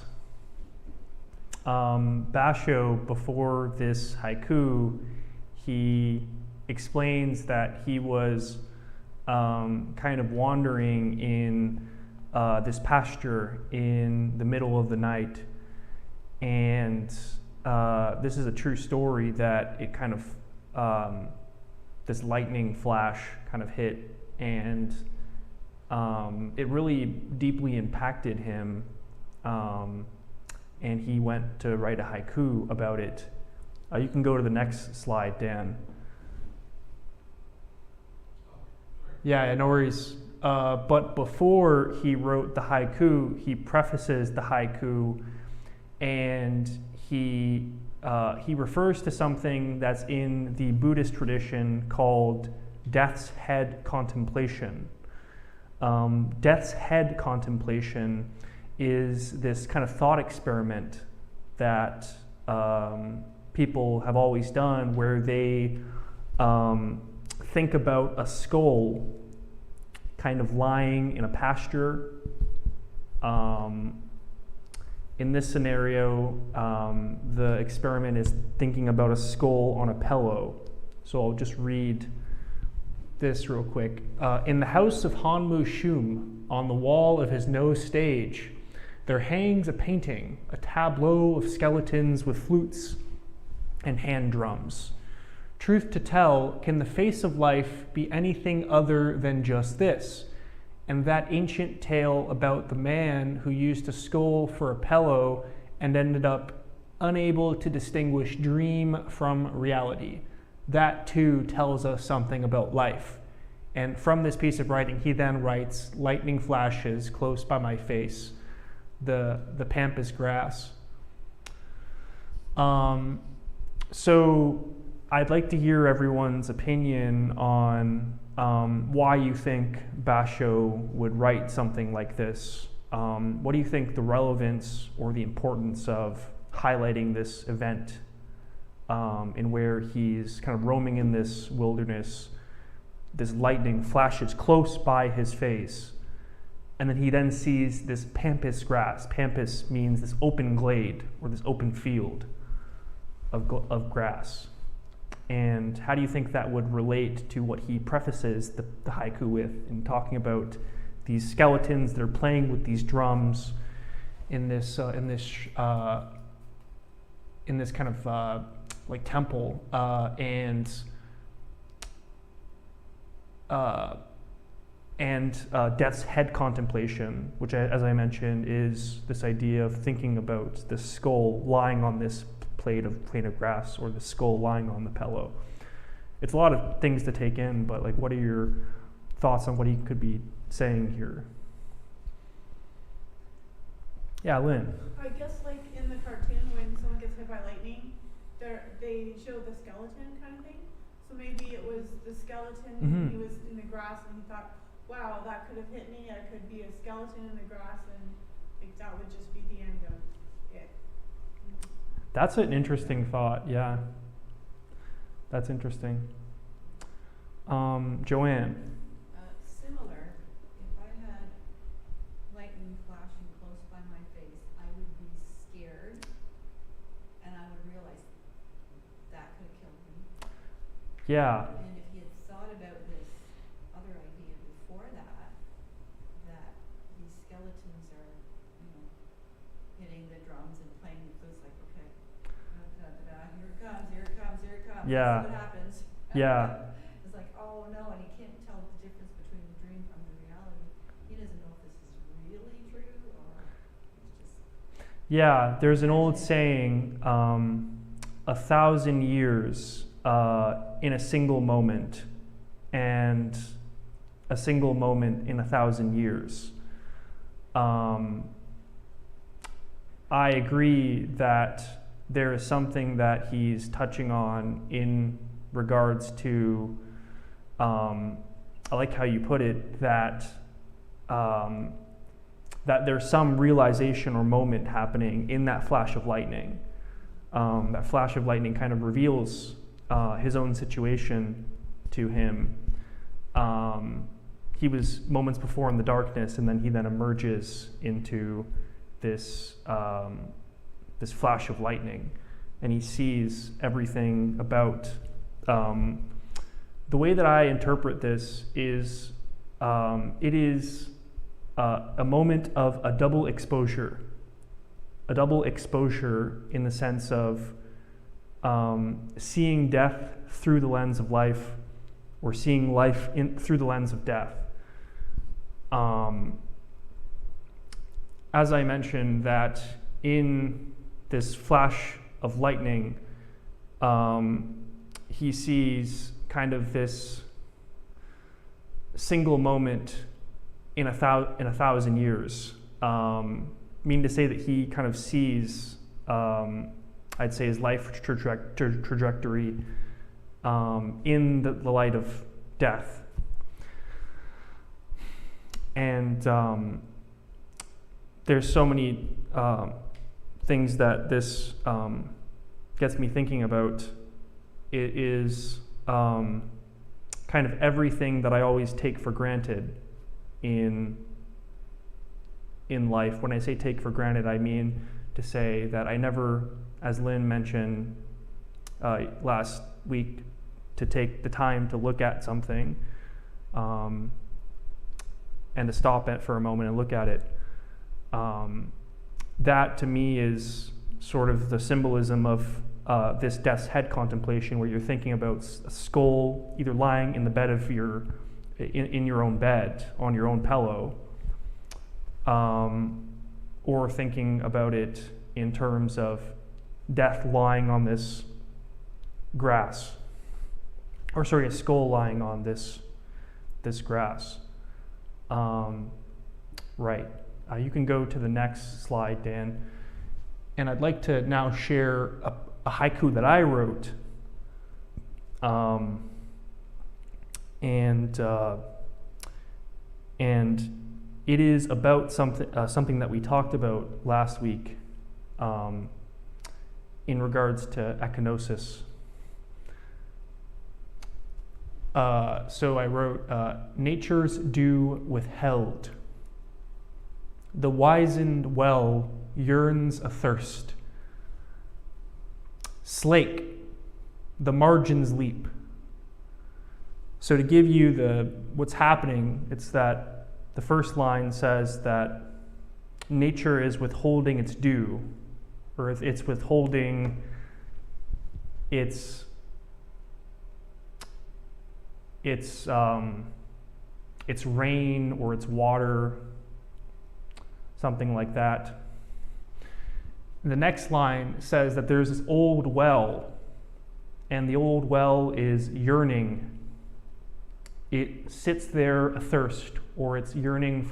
Basho, before this haiku, he explains that he was kind of wandering in this pasture in the middle of the night, and this is a true story, that it kind of, this lightning flash kind of hit, and it really deeply impacted him, and he went to write a haiku about it. You can go to the next slide, Dan. Yeah, no worries. But before he wrote the haiku, he prefaces the haiku, and he refers to something that's in the Buddhist tradition called death's head contemplation. Death's head contemplation is this kind of thought experiment that people have always done, where they think about a skull kind of lying in a pasture. In this scenario, the experiment is thinking about a skull on a pillow. So I'll just read this real quick. In the house of Hanmu Shum, on the wall of his no stage, there hangs a painting, a tableau of skeletons with flutes and hand drums. Truth to tell, can the face of life be anything other than just this? And that ancient tale about the man who used a skull for a pillow and ended up unable to distinguish dream from reality. That too tells us something about life. And from this piece of writing, he then writes, lightning flashes close by my face, the pampas grass. So I'd like to hear everyone's opinion on why you think Basho would write something like this. What do you think the relevance or the importance of highlighting this event in where he's kind of roaming in this wilderness, this lightning flashes close by his face, and then he then sees this pampas grass. Pampas means this open glade or this open field of grass. And how do you think that would relate to what he prefaces the haiku with, in talking about these skeletons that are playing with these drums in this kind of like temple, and death's head contemplation, which, as I mentioned, is this idea of thinking about the skull lying on this plate of grass, or the skull lying on the pillow. It's a lot of things to take in, but like, what are your thoughts on what he could be saying here? Yeah, Lynn. I guess like in the cartoon when someone gets hit by lightning, they show the skeleton kind of thing. So maybe it was the skeleton, Mm-hmm. he was in the grass and he thought, wow, that could have hit me, I could be a skeleton in the grass, and like that would just be the end of it. That's an interesting thought, yeah. That's interesting. Joanne. Similar, if I had lightning flashing close by my face, I would be scared, and I would realize that could have killed me. Yeah. And if he had thought about this other idea before that these skeletons are, hitting the drums and playing with those, like, okay, here it comes, Yeah. This is what happens. Yeah. It's like, oh no, and he can't tell the difference between the dream from the reality. He doesn't know if this is really true or it's just. Yeah, there's an old saying, 1,000 years in a single moment, and a single moment in 1,000 years. I agree that there is something that he's touching on in regards to, I like how you put it, that that there's some realization or moment happening in that flash of lightning. That flash of lightning kind of reveals his own situation to him. He was moments before in the darkness, and then he then emerges into this this flash of lightning, and he sees everything about. The way that I interpret this is it is a moment of a double exposure. A double exposure in the sense of seeing death through the lens of life, or seeing life through the lens of death. As I mentioned, that in this flash of lightning, he sees kind of this single moment in a thousand years. Mean to say that he kind of sees, I'd say, his life trajectory in the light of death. And there's so many things that this gets me thinking about. It is kind of everything that I always take for granted in life. When I say take for granted, I mean to say that I never, as Lynn mentioned last week, to take the time to look at something and to stop it for a moment and look at it. That to me is sort of the symbolism of this death's head contemplation, where you're thinking about a skull either lying in the bed of in your own bed, on your own pillow, or thinking about it in terms of death lying on this grass, or sorry, a skull lying on this grass. Right. You can go to the next slide, Dan. And I'd like to now share a haiku that I wrote. And it is about something that we talked about last week in regards to echinosis. So I wrote, nature's dew withheld. The wizened well yearns athirst. Slake, the margins leap. So to give you what's happening, it's that the first line says that nature is withholding its dew, or it's withholding its rain or its water, something like that. The next line says that there's this old well, and the old well is yearning. It sits there athirst, or it's yearning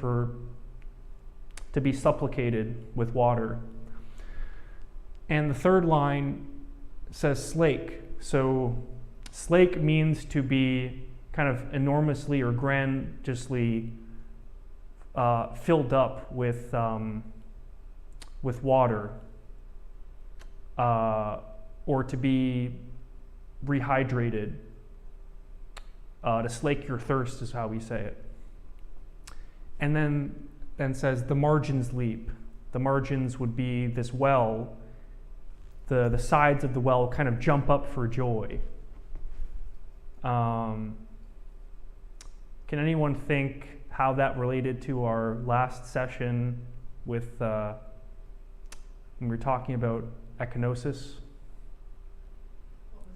to be supplicated with water. And the third line says slake. So slake means to be kind of enormously or grandiosely filled up with water, or to be rehydrated. To slake your thirst is how we say it. And then says the margins leap. The margins would be this well. The sides of the well kind of jump up for joy. Can anyone think how that related to our last session with when we were talking about echinosis? What was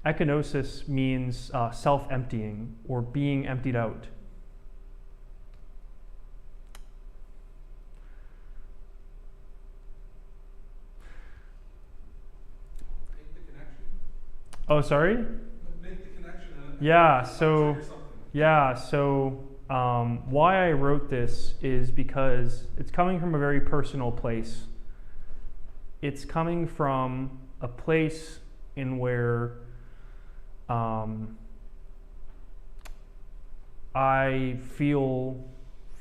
echinosis? Echinosis means self-emptying or being emptied out. Make the connection. Oh, sorry? Make the connection. Yeah, so why I wrote this is because it's coming from a very personal place. It's coming from a place in where I feel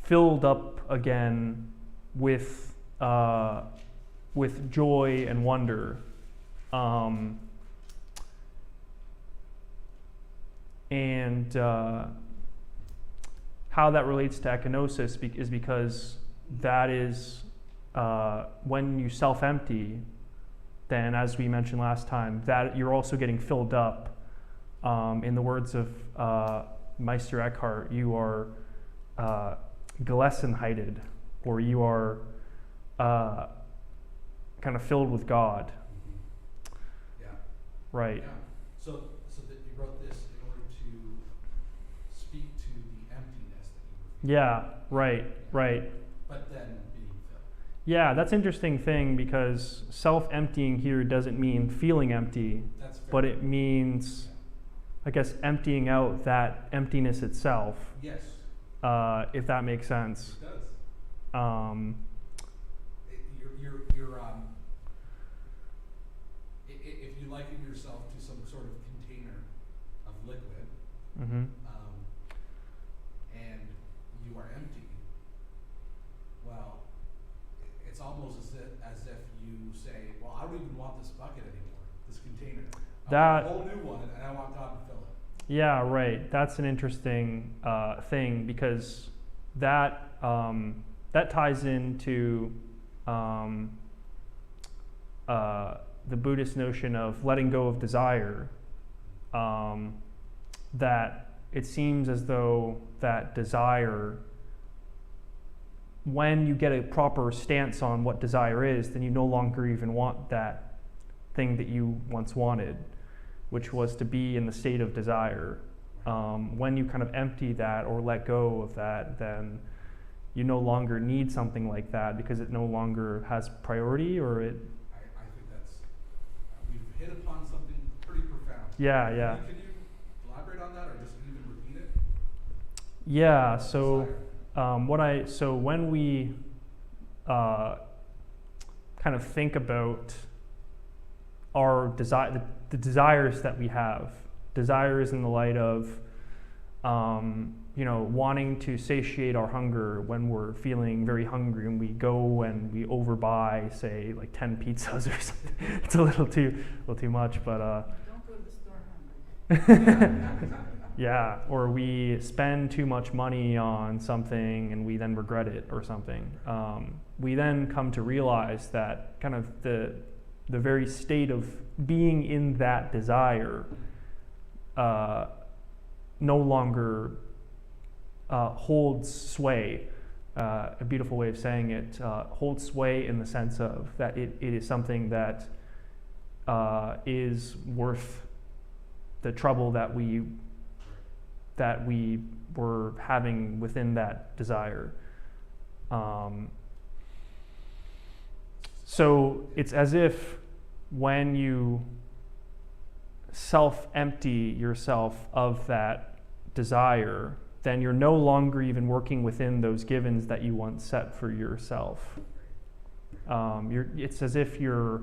filled up again with joy and wonder. And how that relates to echinosis is because that is when you self-empty, then as we mentioned last time, that you're also getting filled up. In the words of Meister Eckhart, you are Gelassenheited, or you are kind of filled with God. Yeah. Right. Yeah. So that you wrote this in order to speak to the emptiness that you were feeling. Yeah, right. But then being filled. Yeah, that's an interesting thing because self-emptying here doesn't mean feeling empty, That's fair. but it means, I guess, emptying out that emptiness itself, Yes, if that makes sense. it does. Um, If you liken yourself to some sort of container of liquid, mhm. and you are empty, well, it's almost as if you say, well, I don't even want this bucket anymore, this container. I That- want a whole new one, and I want God to fill it. Yeah, right. That's an interesting thing because that that ties into the Buddhist notion of letting go of desire. That it seems as though that desire, when you get a proper stance on what desire is, then you no longer even want that thing that you once wanted, which was to be in the state of desire. When you kind of empty that or let go of that, then you no longer need something like that because it no longer has priority, or it. I think we've hit upon something pretty profound. Yeah, yeah. Can you elaborate on that, or just even repeat it? Yeah. So, Desire. when we kind of think about our desire, the desires that we have, desires in the light of, wanting to satiate our hunger when we're feeling very hungry, and we go and we overbuy, say, like 10 pizzas or something. It's a little too much, but Don't go to the store hungry. yeah. Or we spend too much money on something and we then regret it or something. We then come to realize that kind of the very state of being in that desire no longer holds sway. A beautiful way of saying it, holds sway in the sense of that it is something that is worth the trouble that we were having within that desire. So it's as if when you self-empty yourself of that desire, then you're no longer even working within those givens that you once set for yourself. It's as if you're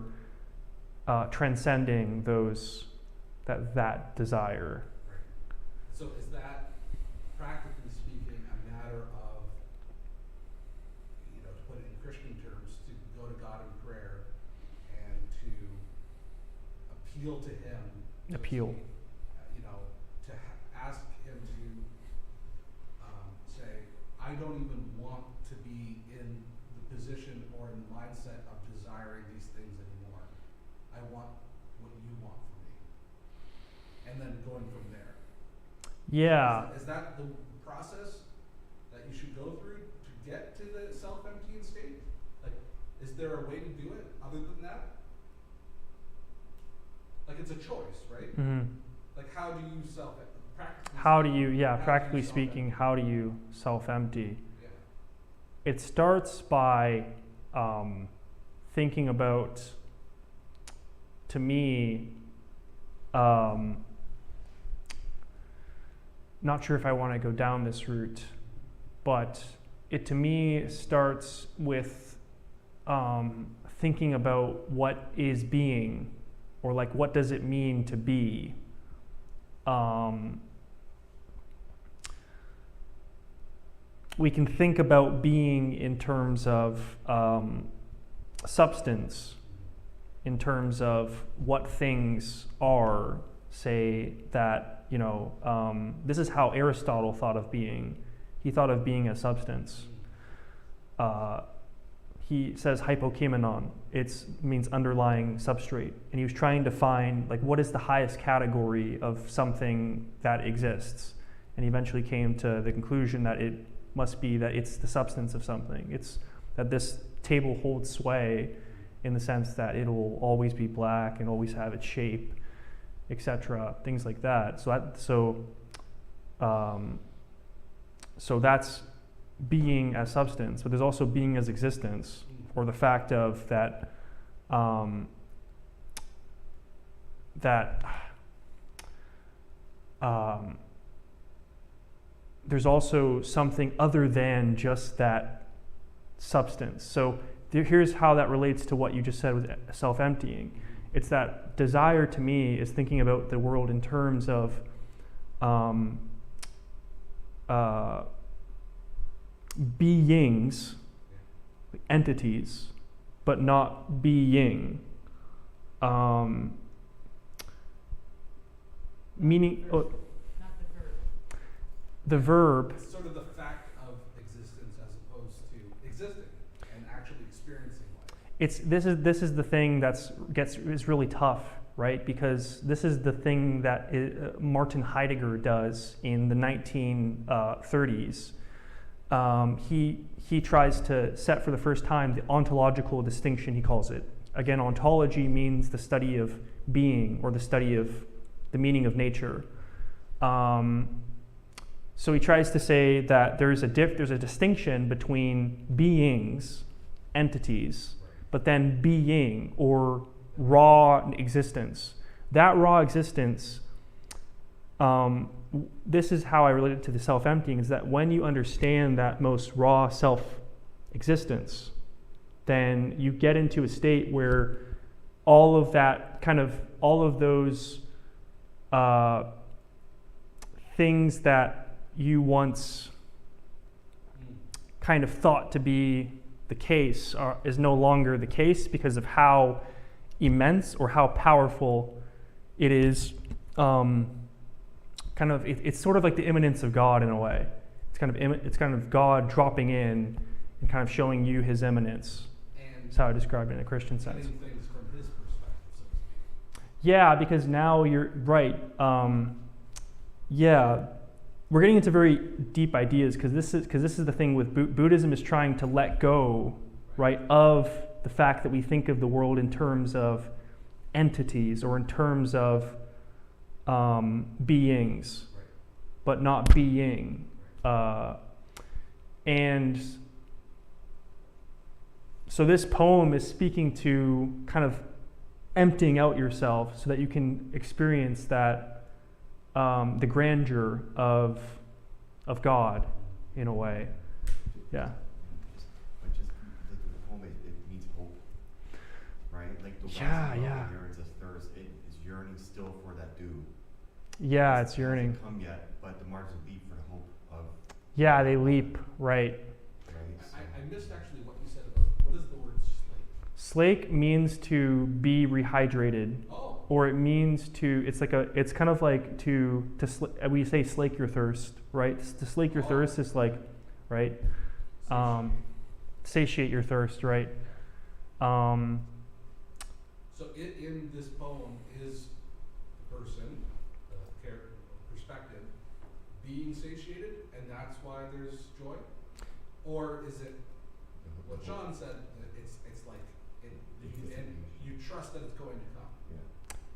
transcending that desire. Right. So is that, practically speaking, a matter of, to put it in Christian terms, to go to God in prayer and to appeal to Him? Appeal. To ask Him to say, I don't even want to be in the position or in the mindset of desiring these things anymore. I want what you want from me. And then going from there. Yeah. Is that the process that you should go through to get to the self-emptying state? Like, is there a way to do it other than that? Like, it's a choice, right? Mm-hmm. Like, how do you practically Practically speaking, how do you self-empty? Yeah. It starts by thinking about, to me, not sure if I want to go down this route, but it to me starts with thinking about what is being, or like what does it mean to be. We can think about being in terms of substance, in terms of what things are. Say that, this is how Aristotle thought of being. He thought of being a substance. He says hypokimenon. It means underlying substrate. And he was trying to find, like, what is the highest category of something that exists? And he eventually came to the conclusion that it must be that it's the substance of something. It's that this table holds sway in the sense that it'll always be black and always have its shape, etc. Things like that. So that's being as substance, but there's also being as existence, or the fact of that there's also something other than just that substance. So here's how that relates to what you just said with self-emptying. It's that desire to me is thinking about the world in terms of beings, entities, but not being. Meaning, Not the verb. the verb. It's sort of the fact of existence as opposed to existing and actually experiencing life. This is the thing is really tough, right? Because this is the thing that Martin Heidegger does in the 1930s. He tries to set for the first time the ontological distinction, he calls it. Again, ontology means the study of being or the study of the meaning of nature. So he tries to say that there's a distinction between beings, entities, but then being or raw existence. That raw existence, this is how I relate it to the self-emptying, is that when you understand that most raw self-existence, then you get into a state where all of those things that you once kind of thought to be the case is no longer the case because of how immense or how powerful it is. It's sort of like the immanence of God in a way. It's kind of God dropping in and kind of showing you His immanence. That's how I describe it in a Christian sense. Getting things from His perspective, so to speak. Yeah, because now you're right. We're getting into very deep ideas because this is the thing with Buddhism is trying to let go, right, of the fact that we think of the world in terms of entities or in terms of beings, but not being. And so this poem is speaking to kind of emptying out yourself so that you can experience that the grandeur of God in a way. Yeah. But just like the poem, it needs hope, right? Like the Yeah, one yeah. yearns a thirst, it is yearning still for that dew. Yeah, it's It hasn't yearning. come yet, but the marks leap for the hope of. Yeah, they leap, right. Right. I missed actually what you said about, what is the word slake? Slake means to be rehydrated. Oh. Or it means to, it's kind of like we say slake your thirst, right? To slake your thirst is like, right? Satiate your thirst, right? So in this poem is the person, the character, perspective, being satiated, and that's why there's joy? Or is it what John said, that it's like, and you trust that it's going to come?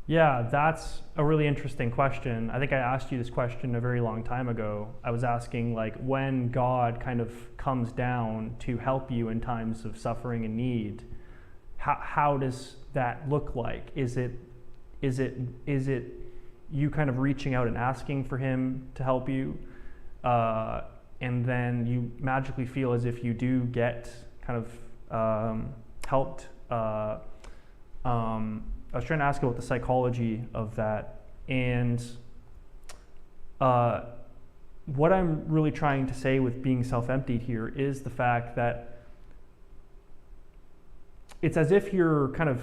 Yeah, that's a really interesting question. I think I asked you this question a very long time ago. I was asking like when God kind of comes down to help you in times of suffering and need, how does that look like? Is it you kind of reaching out and asking for Him to help you, and then you magically feel as if you do get kind of helped? I was trying to ask about the psychology of that, and what I'm really trying to say with being self-emptied here is the fact that it's as if you're kind of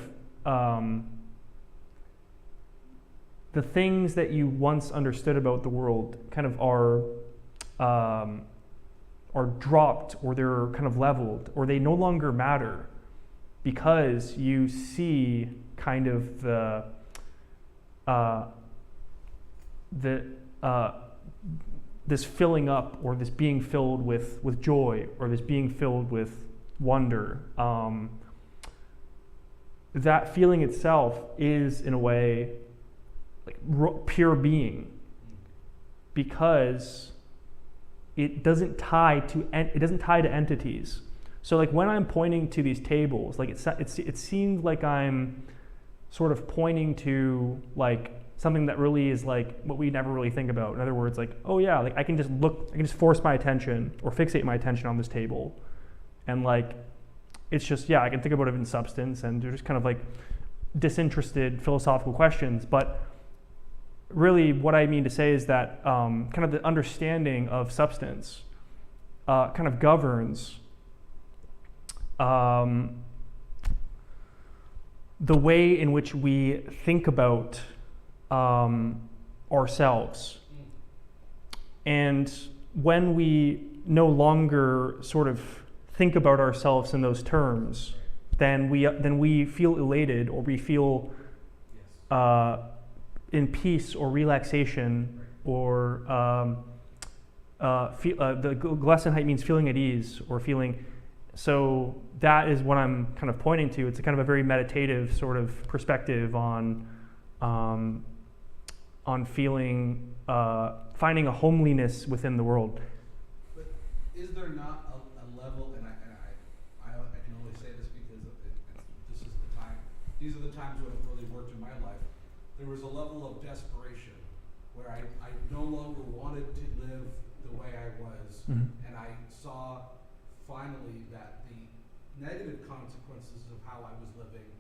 the things that you once understood about the world kind of are dropped, or they're kind of leveled, or they no longer matter because you see kind of this filling up, or this being filled with joy, or this being filled with wonder. That feeling itself is, in a way, like pure being, because it doesn't tie to entities. So like when I'm pointing to these tables, like it seems like I'm sort of pointing to like something that really is like what we never really think about. In other words, like, oh yeah, like I can just force my attention or fixate my attention on this table. And like, it's just, yeah, I can think about it in substance, and they're just kind of like disinterested philosophical questions. But really what I mean to say is that kind of the understanding of substance kind of governs the way in which we think about ourselves. And when we no longer sort of think about ourselves in those terms, then we feel elated, or we feel in peace or relaxation, or the Gelassenheit means feeling at ease or feeling. So that is what I'm kind of pointing to. It's a kind of a very meditative sort of perspective on feeling, finding a homeliness within the world. But is there not a level, and I can only say this because this is the time, these are the times when it really worked in my life. There was a level of desperation where I no longer wanted to live the way I was, and I saw finally that the negative consequences of how I was living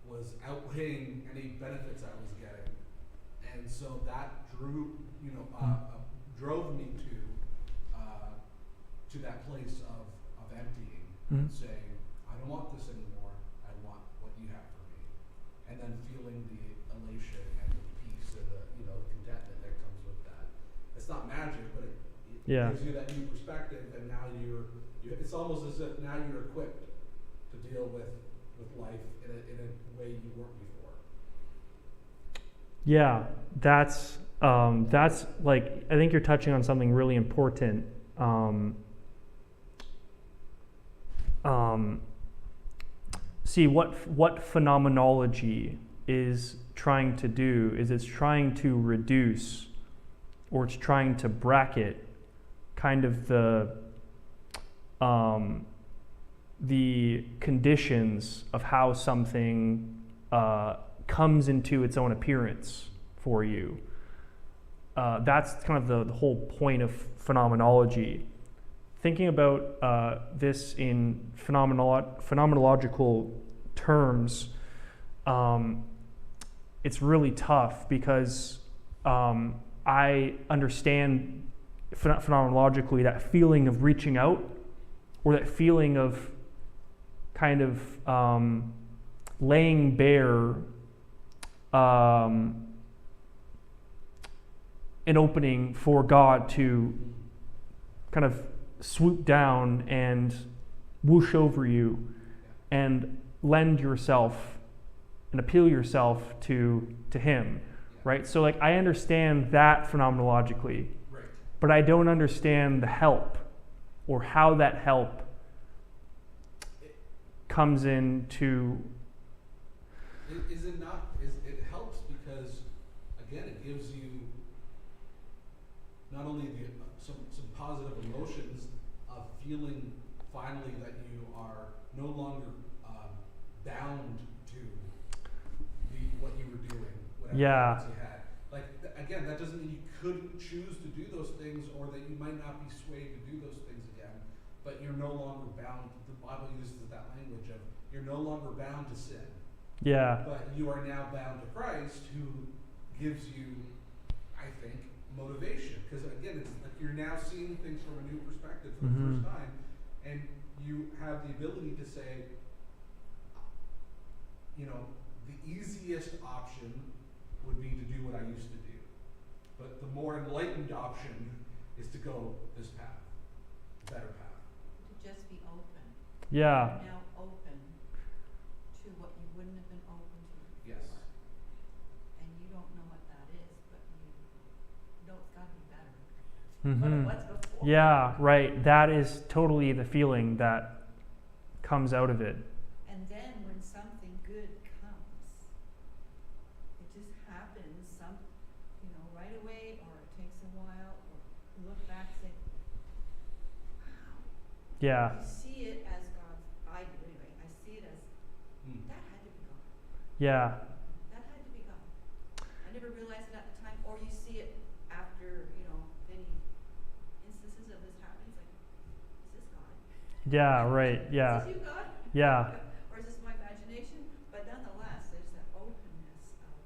was outweighing any benefits I was getting, and so that drove me to that place of emptying, saying, I don't want this anymore. I want what you have for me, and then feeling the elation and the peace and the contentment that comes with that. It's not magic, but it gives you that new perspective, and now it's almost as if now you're equipped to deal with life in a way you weren't before. Yeah, that's like, I think you're touching on something really important. See, what phenomenology is trying to do is it's trying to reduce, or it's trying to bracket kind of the conditions of how something comes into its own appearance for you. That's kind of the whole point of phenomenology. Thinking about this in phenomenological terms, it's really tough because I understand phenomenologically that feeling of reaching out, or that feeling of kind of laying bare an opening for God to kind of swoop down and whoosh over you and lend yourself and appeal yourself to Him, right? So like, I understand that phenomenologically, Right. but I don't understand the help, or how that help comes into. Is it not? It helps because, again, it gives you not only some positive emotions of feeling finally that you are no longer bound to what you were doing, whatever Yeah. plans you had. Like again, that doesn't mean you couldn't choose to do those things, or that you might not be swayed to do those things again. But you're no longer bound. The Bible uses that language of you're no longer bound to sin. Yeah. But you are now bound to Christ, who gives you, I think, motivation. Because again, it's like you're now seeing things from a new perspective for the first time, and you have the ability to say, the easiest option would be to do what I used to do. But the more enlightened option is to go this path, the better path. To just be open. Yeah. You're now open to what you wouldn't have been open to before. Yes. And you don't know what that is, but you know it's gotta be better Mm-hmm. than it was before. Yeah, right. That is totally the feeling that comes out of it. And then when something good comes, it just happens right away, or it takes a while, or you look back and say, wow. Yeah. You see it as God Yeah. That had to be God. I never realized it at the time, or you see it after, many instances of this happening. It's like, is this God? Yeah, right. Yeah. Is this you, God? Yeah. Or is this my imagination? But nonetheless, there's that openness of,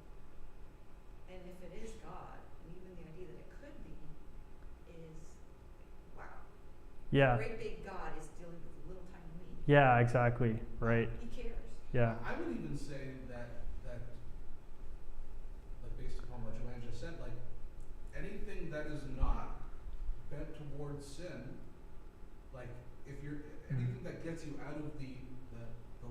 and if it is God, and even the idea that it could be, is, wow. Yeah. A great big God is dealing with little tiny me. Yeah, exactly. Right. He cares. Yeah. I would even say that like based upon what Joanne just said, like anything that is not bent towards sin, like if you're anything that gets you out of the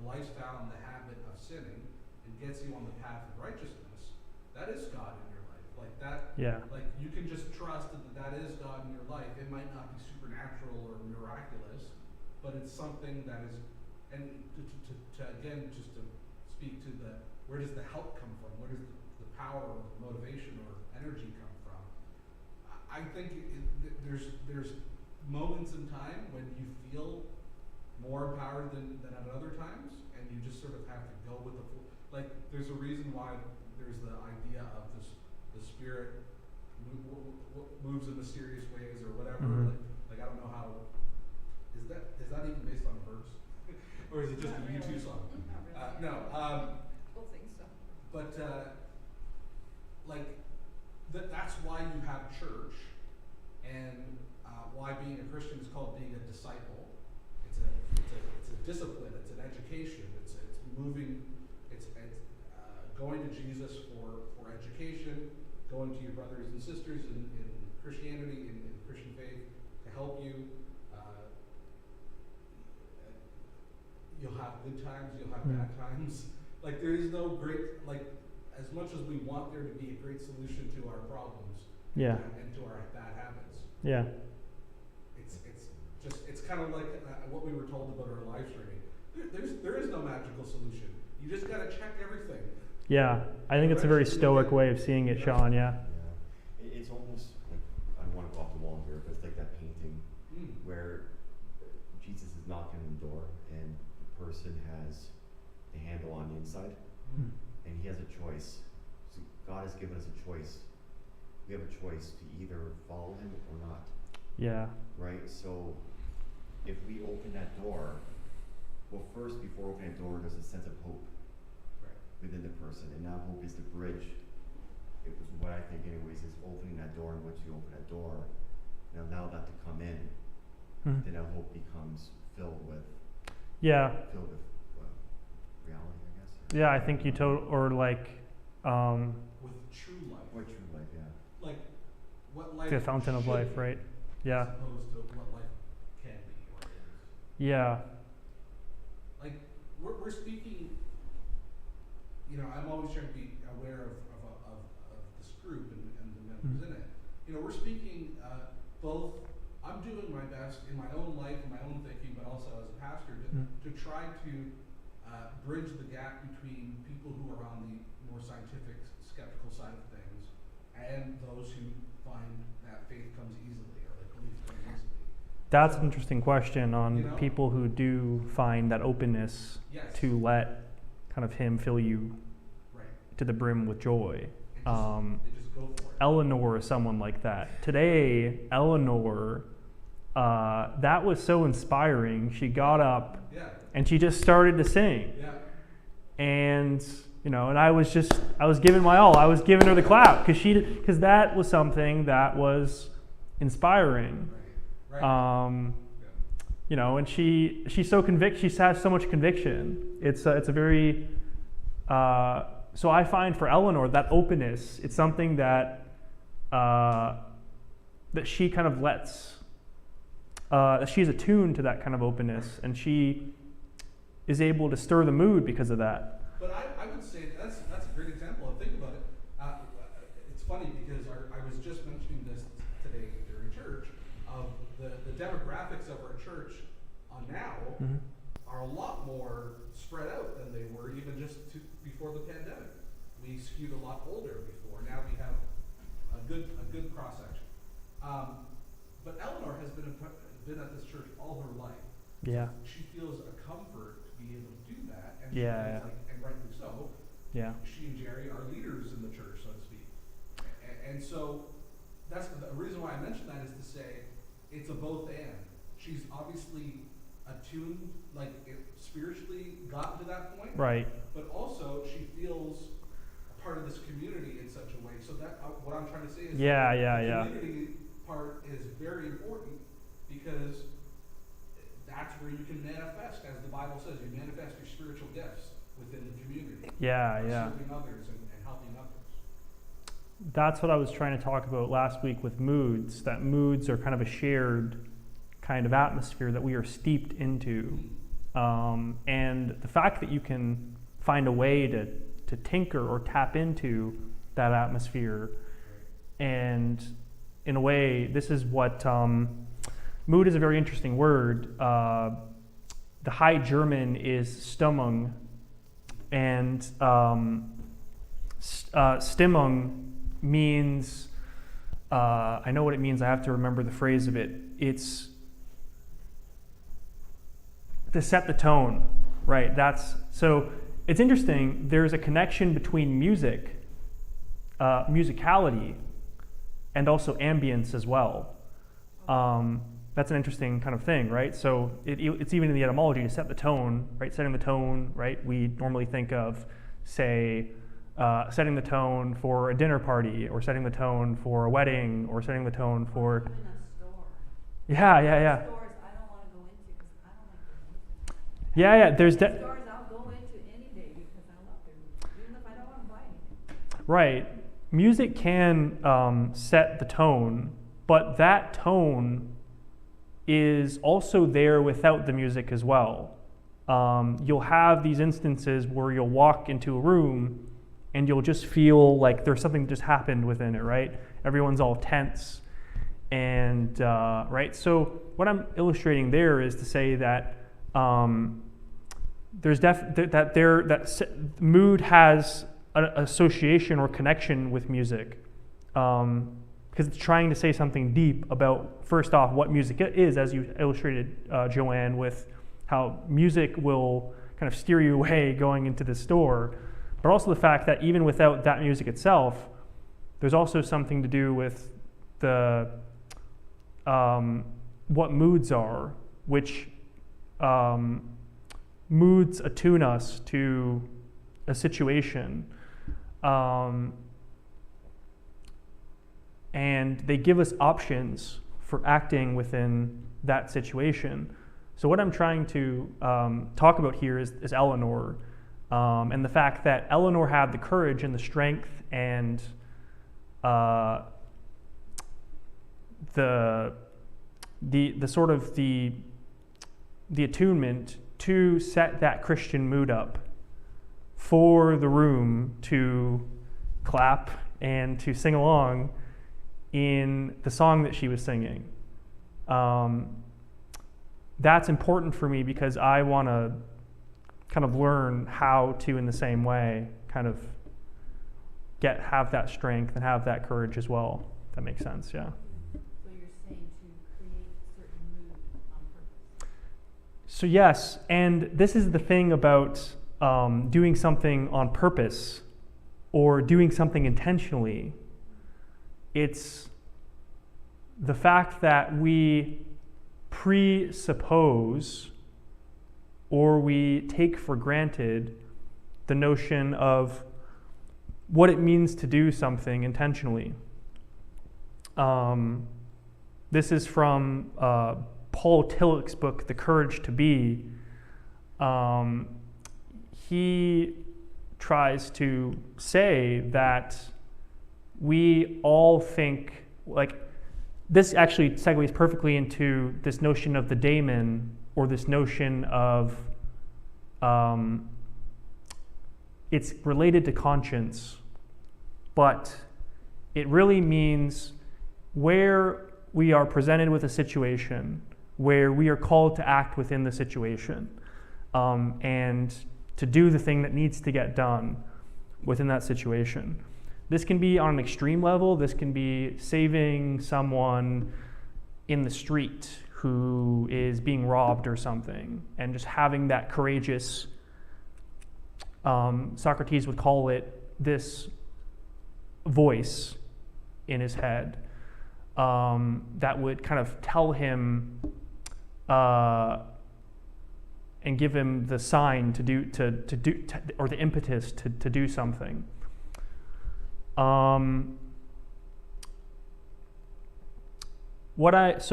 lifestyle and the habit of sinning and gets you on the path of righteousness, that is God in your life. Like that, Yeah. like you can just trust that is God in your life. It might not be supernatural or miraculous, but it's something that is, and to again, just to speak to where does the help come from? Where does the power or the motivation or energy come from? I think there's moments in time when you feel more empowered than at other times, and you just sort of have to go with the flow. Like there's a reason why there's the idea of the spirit moves in mysterious ways or whatever. Mhm. Like I don't know how is that even based on a verse, or is it just Not a really. U2 song? Not really. No. Don't think so. But like that's why you have church, and why being a Christian is called being a disciple. It's a discipline. It's an education. It's moving. It's going to Jesus for education, going to your brothers and sisters in Christianity, in Christian faith, to help you. You'll have good times. You'll have bad times. Like there is no great, like as much as we want there to be a great solution to our problems, Yeah. and to our bad habits, Yeah. it's kind of like what we were told about our live streaming. There is no magical solution. You just got to check everything. Yeah. I think it's a very stoic way of seeing it, Sean. Yeah. Yeah. It's almost like, I don't want to go off the wall here, but it's like that painting where Jesus is knocking on the door and the person has the handle on the inside and he has a choice. So God has given us a choice. We have a choice to either follow him or not. Yeah. Right? So if we open that door, well, first, before opening that door, there's a sense of hope within the person, and that hope is the bridge. It was what I think, anyways, is opening that door, and once you open that door and allow that to come in, then that hope becomes filled with Yeah. reality, I guess. Yeah. I think you or like, With true life. Or true life, yeah. Like what life the fountain of should life, be, right? Yeah. As opposed to what life can be or is. Yeah. Like we're speaking. I'm always trying to be aware of this group and the members in it. We're speaking both. I'm doing my best in my own life and my own thinking, but also as a pastor to try to bridge the gap between people who are on the more scientific, skeptical side of things, and those who find that faith comes easily or like belief comes easily. That's an interesting question on people who do find that openness Yes. to let kind of him fill you to the brim with joy. They just go for it. Eleanor is someone like that. Today, Eleanor, that was so inspiring. She got up and she just started to sing. Yeah. And and I was giving my all. I was giving her the clap because that was something that was inspiring. Right. And she's so she has so much conviction. It's a very so I find for Eleanor that openness, it's something that that she kind of lets that she's attuned to that kind of openness, and she is able to stir the mood because of that. But I would say that's a great example. Think about it. It's funny because I was just mentioning this today during church of the demographics of our church now are a lot more spread out than they were even just before the pandemic. We skewed a lot older before. Now we have a good cross section. But Eleanor has been at this church all her life. Yeah. She feels a comfort to be able to do that, and Yeah. she feels like, and rightly so, Yeah. she and Jerry are leaders in the church, so to speak. And so that's the reason why I mention that, is to say it's a both and. She's obviously attuned, like spiritually gotten to that point, Right. but also she feels a part of this community in such a way. So that what I'm trying to say is the community part is very important, because that's where you can manifest, as the Bible says, you manifest your spiritual gifts within the community. Serving others and helping others. That's what I was trying to talk about last week with moods, that moods are kind of a shared kind of atmosphere that we are steeped into. And the fact that you can find a way to tinker or tap into that atmosphere, and in a way, this is what, mood is a very interesting word. The High German is Stimmung, and Stimmung means, I know what it means, I have to remember the phrase of it. It's to set the tone, right? So it's interesting, there's a connection between music, musicality, and also ambience as well. That's an interesting kind of thing, right? So it's even in the etymology, to set the tone, right? Setting the tone, right? We normally think of, say, setting the tone for a dinner party, or setting the tone for a wedding, or setting the tone for... I'm in a store. Yeah. Stores I don't want to go into because I don't like their music. There's... Stores I'll go into any day because I love their music, even if I don't want to buy anything. Right. Music can set the tone, but that tone is also there without the music as well. You'll have these instances where you'll walk into a room and you'll just feel like there's something that just happened within it, right? Everyone's all tense. And, right? So what I'm illustrating there is to say that mood has an association or connection with music, because it's trying to say something deep about, first off, what music is, as you illustrated, Joanne, with how music will kind of steer you away going into the store, but also the fact that even without that music itself, there's also something to do with the what moods are, which moods attune us to a situation. And they give us options for acting within that situation. So what I'm trying to talk about here is Eleanor, and the fact that Eleanor had the courage and the strength and the sort of the attunement to set that Christian mood up for the room to clap and to sing along in the song that she was singing. That's important for me because I want to kind of learn how to, in the same way, kind of have that strength and have that courage as well. That makes sense, yeah. So you're saying to create a certain mood on purpose. So yes, and this is the thing about doing something on purpose or doing something intentionally. It's the fact that we presuppose or we take for granted the notion of what it means to do something intentionally. This is from Paul Tillich's book, The Courage to Be. He tries to say that we all think, like, this actually segues perfectly into this notion of the daemon, or this notion of, it's related to conscience, but it really means where we are presented with a situation where we are called to act within the situation, and to do the thing that needs to get done within that situation. This can be on an extreme level. This can be saving someone in the street who is being robbed or something, and just having that courageous Socrates would call it this voice in his head that would kind of tell him and give him the sign to do or the impetus to do something. What I'm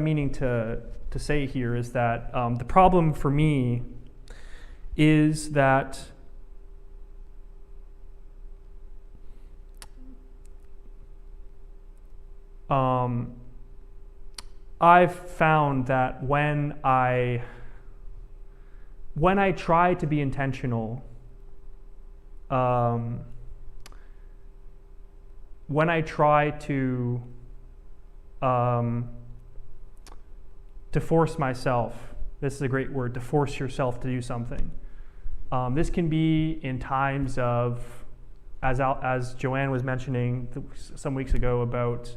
meaning to say here is that the problem for me is that I've found that when I try to be intentional, when I try to force myself, this is a great word, to force yourself to do something. This can be in times of, as Joanne was mentioning some weeks ago about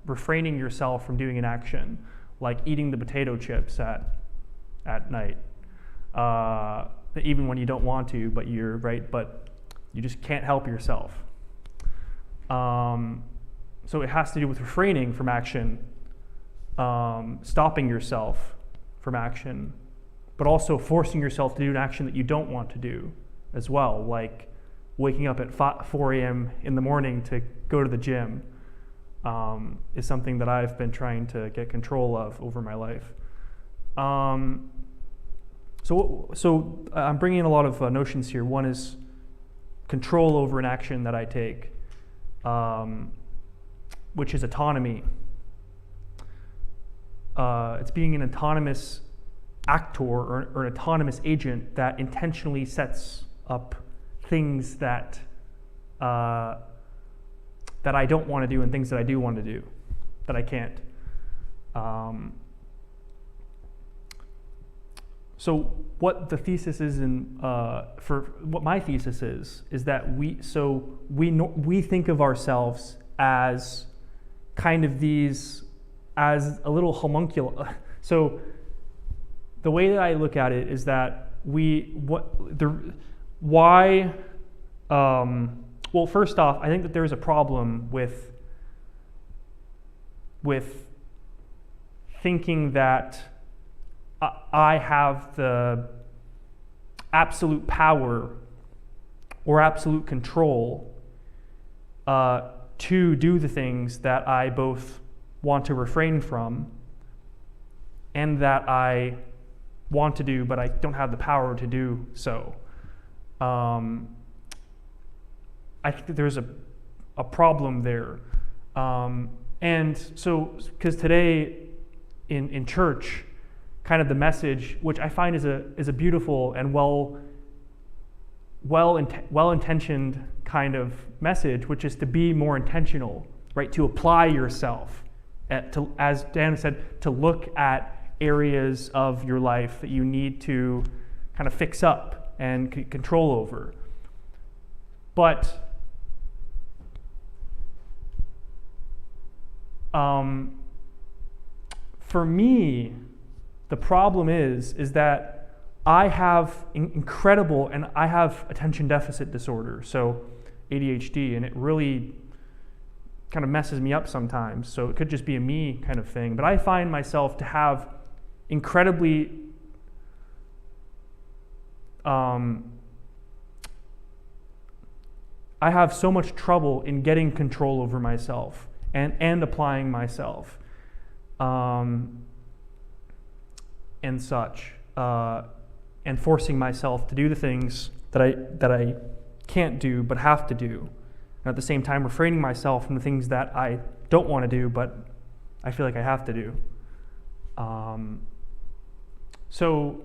refraining yourself from doing an action, like eating the potato chips at night, even when you don't want to, but but you just can't help yourself. So it has to do with refraining from action, stopping yourself from action, but also forcing yourself to do an action that you don't want to do as well, like waking up at 4 a.m. in the morning to go to the gym. Is something that I've been trying to get control of over my life. So I'm bringing in a lot of notions here. One is control over an action that I take, which is autonomy. It's being an autonomous actor or an autonomous agent that intentionally sets up things that I don't want to do and things that I do want to do, that I can't. So what the thesis is, for what my thesis is that we think of ourselves as kind of these, as a little homunculus. So the way that I look at it is that well, first off, I think that there's a problem with thinking that I have the absolute power or absolute control to do the things that I both want to refrain from and that I want to do, but I don't have the power to do so. I think that there's a problem there. And so, because today in church, kind of the message, which I find is a beautiful and well-intentioned kind of message, which is to be more intentional, right? To apply yourself, as Dan said, to look at areas of your life that you need to kind of fix up and control over. But for me, the problem is that I have incredible, and I have attention deficit disorder, so ADHD, and it really kind of messes me up sometimes. So it could just be a me kind of thing. But I find myself to have incredibly I have so much trouble in getting control over myself and applying myself and such, and forcing myself to do the things that I can't do but have to do, and at the same time refraining myself from the things that I don't want to do but I feel like I have to do. So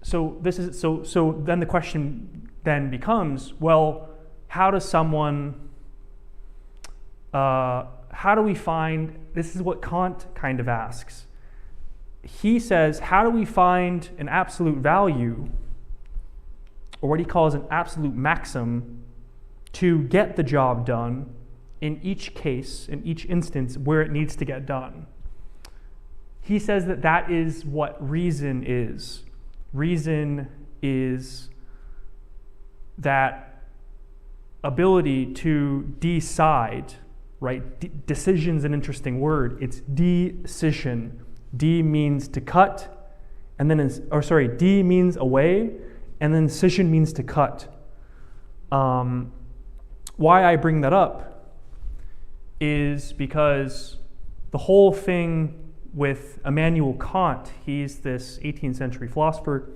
then the question then becomes, well, how do we find, this is what Kant kind of asks. He says, how do we find an absolute value, or what he calls an absolute maxim, to get the job done in each case, in each instance where it needs to get done? He says that is what reason is. reason is that ability to decide, right? Decision's an interesting word. It's decision. D means to cut, and then D means away, and then decision means to cut. Why I bring that up is because the whole thing with Immanuel Kant, he's this 18th century philosopher,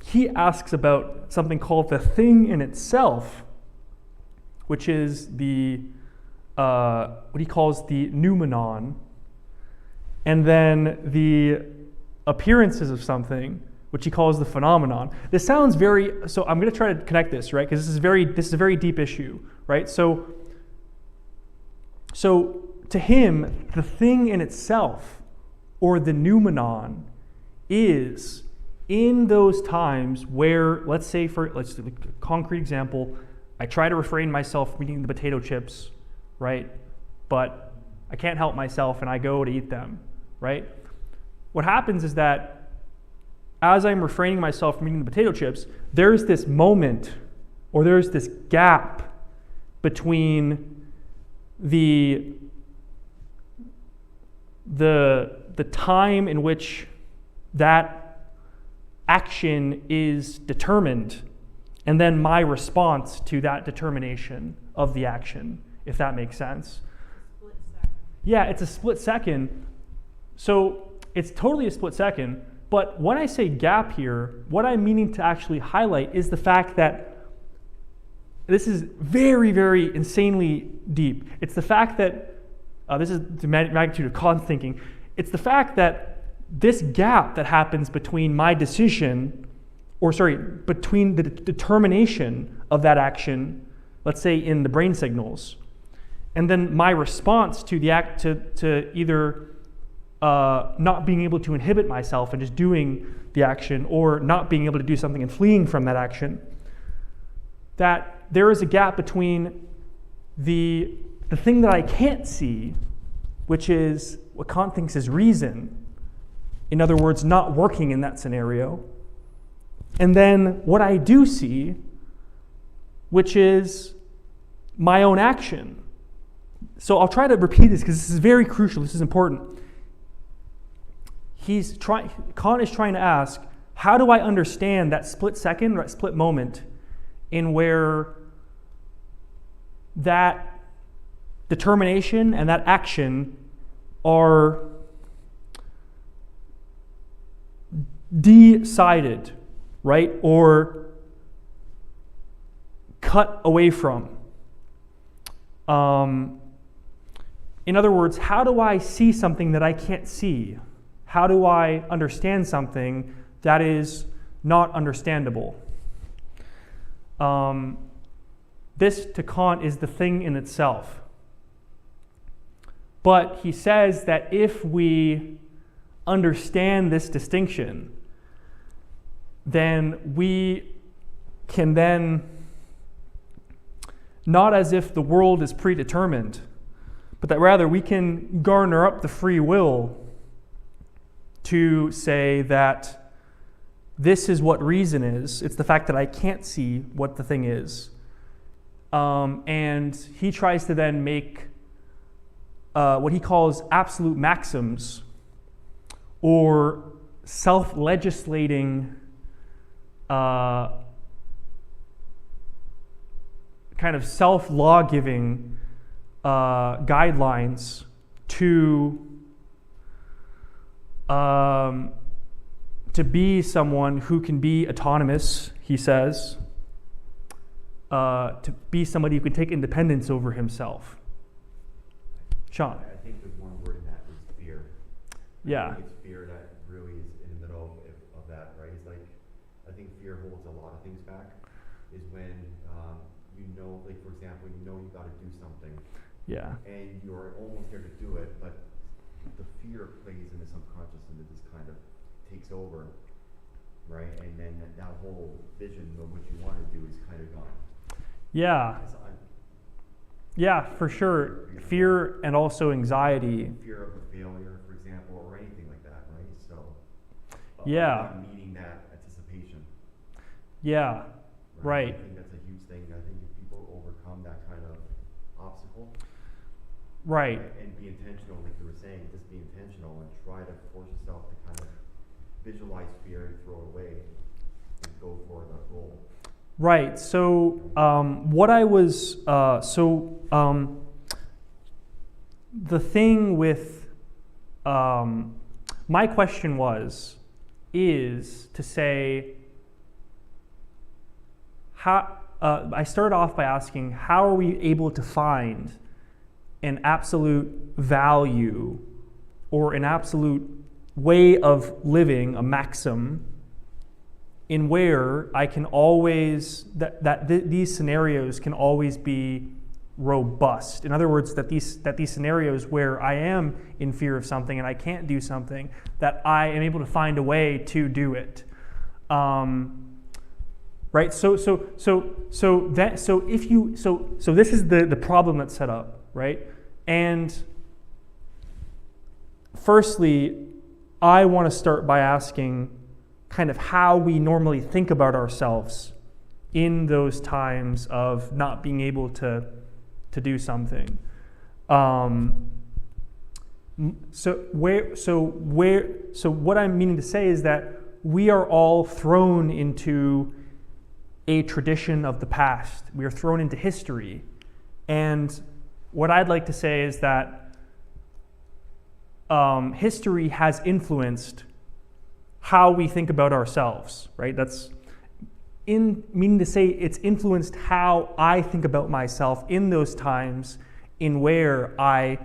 he asks about something called the thing in itself, which is the what he calls the noumenon, and then the appearances of something, which he calls the phenomenon. This sounds so I'm going to try to connect this, right? Because this is a very deep issue, right? So to him, the thing in itself, or the noumenon, is in those times where, let's do a concrete example, I try to refrain myself from eating the potato chips, right? But I can't help myself and I go to eat them, right? What happens is that as I'm refraining myself from eating the potato chips, there's this moment, or there's this gap between the time in which that action is determined and then my response to that determination of the action, if that makes sense. Split second. Yeah, it's a split second. So it's totally a split second. But when I say gap here, what I'm meaning to actually highlight is the fact that this is very, very insanely deep. It's the fact that, this is the magnitude of Kant's thinking, it's the fact that this gap that happens between my decision, between the determination of that action, let's say in the brain signals, and then my response to the act, to either not being able to inhibit myself and just doing the action, or not being able to do something and fleeing from that action, that there is a gap between the thing that I can't see, which is what Kant thinks is reason, in other words, not working in that scenario, and then what I do see, which is my own action. So I'll try to repeat this because this is very crucial, this is important. Kant is trying to ask, how do I understand that split second, that split moment in where that determination and that action are decided, right? Or cut away from. In other words, how do I see something that I can't see? How do I understand something that is not understandable? This, to Kant, is the thing in itself. But he says that if we understand this distinction, then we can then, not as if the world is predetermined, but that rather we can garner up the free will to say that this is what reason is. It's the fact that I can't see what the thing is. And he tries to then make what he calls absolute maxims, or self-legislating kind of self-law-giving guidelines to be someone who can be autonomous, he says, to be somebody who can take independence over himself. Sean? I think there's one word in that is fear. Yeah. I think it's fear that really is in the middle of that, right? It's like, I think fear holds a lot of things back, is when you know, like for example, you know you got to do something. Yeah. And you're almost there to do it, but the fear plays in the subconscious and it just kind of takes over, right? And then that whole vision of what you want to do is kind of gone. Yeah. Yeah, for sure. Fear and also anxiety. Fear of a failure, for example, or anything like that, right? So, yeah. not meeting Yeah, right. I think that's a huge thing. I think if people overcome that kind of obstacle, Right. and be intentional, like you were saying, just be intentional and try to force yourself to kind of visualize fear and throw it away and go for the goal. Right. So what I was the thing with my question is to say how I started off by asking how are we able to find an absolute value or an absolute way of living, a maxim, in where I can always, these scenarios can always be robust. In other words, that these scenarios where I am in fear of something and I can't do something, that I am able to find a way to do it. Right? So this is the problem that's set up, right? And firstly, I want to start by asking kind of how we normally think about ourselves in those times of not being able to do something. So what I'm meaning to say is that we are all thrown into a tradition of the past. We are thrown into history. And what I'd like to say is that history has influenced how we think about ourselves, right? That's meaning to say it's influenced how I think about myself in those times in where I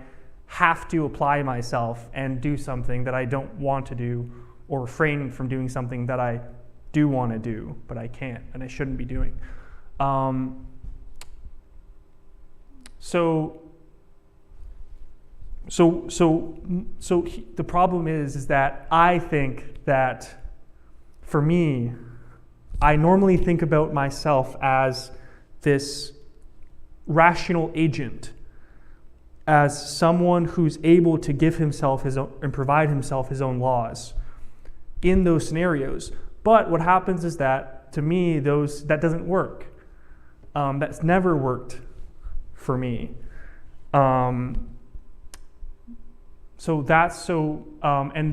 have to apply myself and do something that I don't want to do, or refrain from doing something that I do want to do, but I can't and I shouldn't be doing. The problem is that I think that for me, I normally think about myself as this rational agent, as someone who's able to give himself his own and provide himself his own laws in those scenarios. But what happens is that to me, that doesn't work. That's never worked for me. And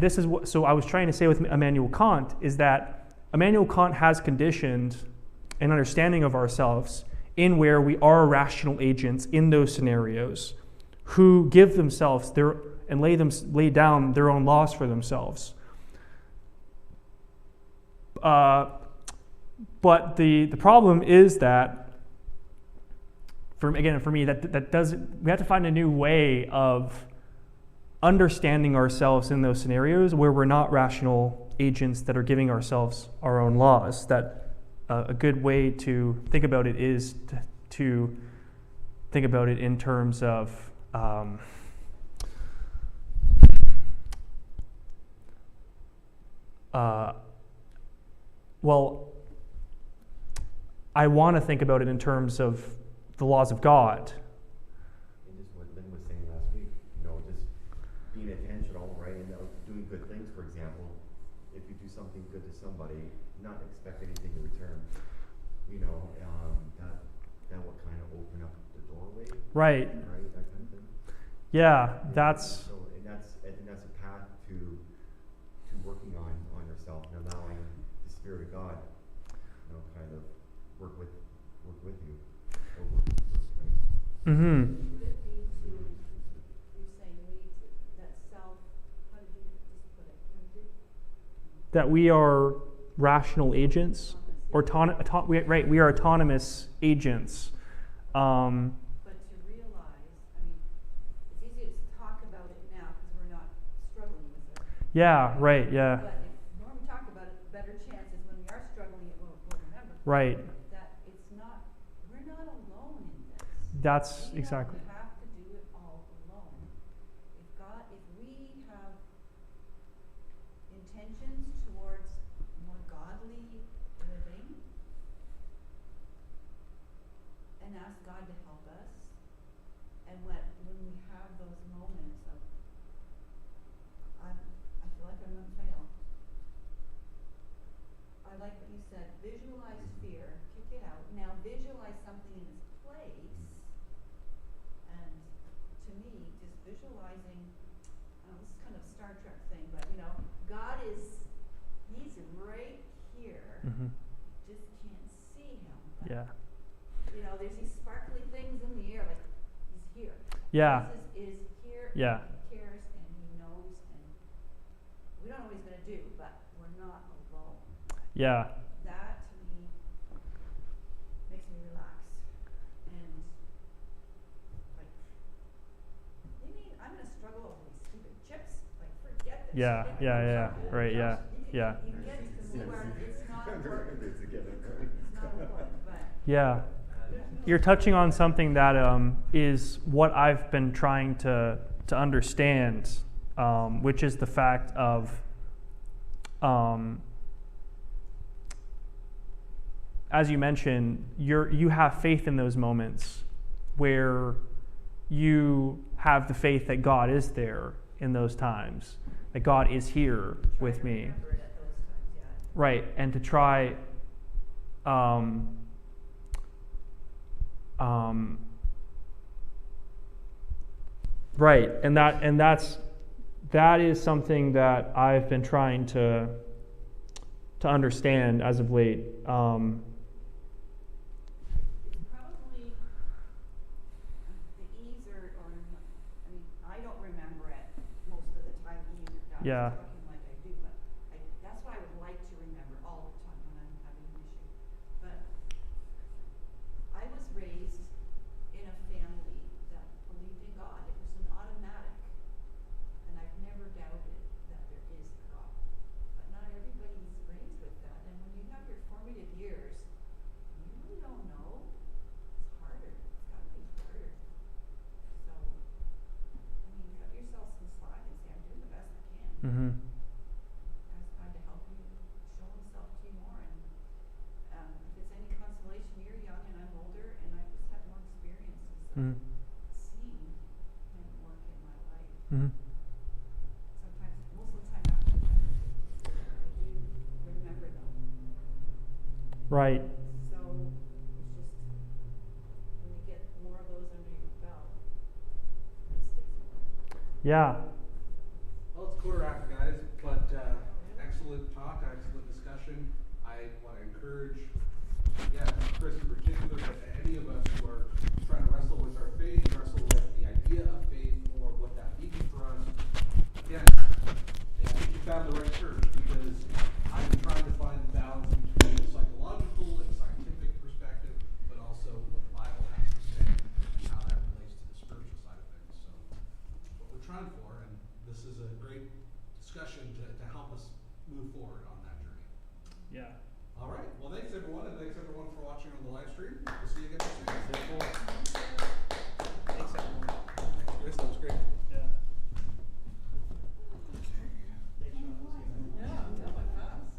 this is what. So I was trying to say with Immanuel Kant is that Immanuel Kant has conditioned an understanding of ourselves in where we are rational agents in those scenarios, who give themselves lay down their own laws for themselves. But the problem is that, for me, that doesn't. We have to find a new way of understanding ourselves in those scenarios where we're not rational agents that are giving ourselves our own laws. That a good way to think about it is to think about it in terms of I want to think about it in terms of the laws of God. And just what Lynn was saying last week, just being intentional, right, and doing good things, for example. If you do something good to somebody, not expect anything in return, that will kind of open up the doorway. Right, that kind of thing. Yeah, I think that's a path to working on yourself and allowing the Spirit of God, kind of work with you. Or work, right? Mm-hmm. Would it be you're saying that self, how did you just put it? That we are rational agents, or we are autonomous agents. But to realize, it's easy to talk about it now because we're not struggling with it. Yeah, right, yeah. But if the more we talk about it, the better chance is when we are struggling, we'll remember. Right. That we're not alone in this. That's We exactly. don't have to do it all alone. If we have intentions towards more godly living and ask God to help us, and when we have those moments of I feel like I'm gonna fail. I like what you said, visualize visualizing, this is kind of a Star Trek thing, but you know, God is, he's right here. Mhm. Just can't see him. But, Yeah. you know, there's these sparkly things in the air, like he's here. Yeah. Jesus is here. Yeah. And he cares and he knows, and we don't know what he's gonna do, but we're not alone. Yeah. That to me makes me relax. And like, you mean I'm gonna struggle over these stupid chips? Like, forget this. Yeah. Forget Yeah. my Yeah. chips. Right. Yeah. Yeah. You get to where it's not important. It's together. It's not important, but Yeah. You're touching on something that is what I've been trying to understand, which is the fact of as you mentioned, you have faith in those moments where you have the faith that God is there in those times, that God is here with me. remember it at those times, yeah. Right, and to try right, and that is something that I've been trying to understand as of late. It's probably the ease or I mean, I don't remember it most of the time either. I'm Yeah. talking like I do, but that's what I would like to remember all the time when I'm having an issue. But I was raised in a family that believed in God. It was an automatic, and I've never doubted that there is a God. But not everybody's raised with that, and when you have your formative years, you really don't know. It's harder. It's gotta be harder. So, I mean, cut yourself some slack and say, I'm doing the best I can. Mm-hmm. Ask God to help you, show himself to you more, and if it's any consolation, you're young and I'm older, and I just have more experiences of Mm-hmm. seeing him work in my life. Mm-hmm. Sometimes, most of the time after the fact, I do remember them. Right. So, it's just, when you get more of those under your belt, it sticks more. Yeah. Well, it's quarter after, guys, but excellent talk, excellent discussion. I want to encourage, again, Chris in particular, but any of us who are trying to wrestle with our faith, wrestle with the idea of faith or what that means for us. Again, I think you found the right church, because I'm trying to find the balance between the psychological and scientific perspective, but also what the Bible has to say and how that relates to the spiritual side of things. So, what we're trying for, and this is a great discussion to help us move forward on that journey. Yeah. All right. Well, thanks everyone, and thanks everyone for watching on the live stream. We'll see you again next week. Thanks, everyone. Thanks, Chris. That was great. Yeah. Yeah, that went fast.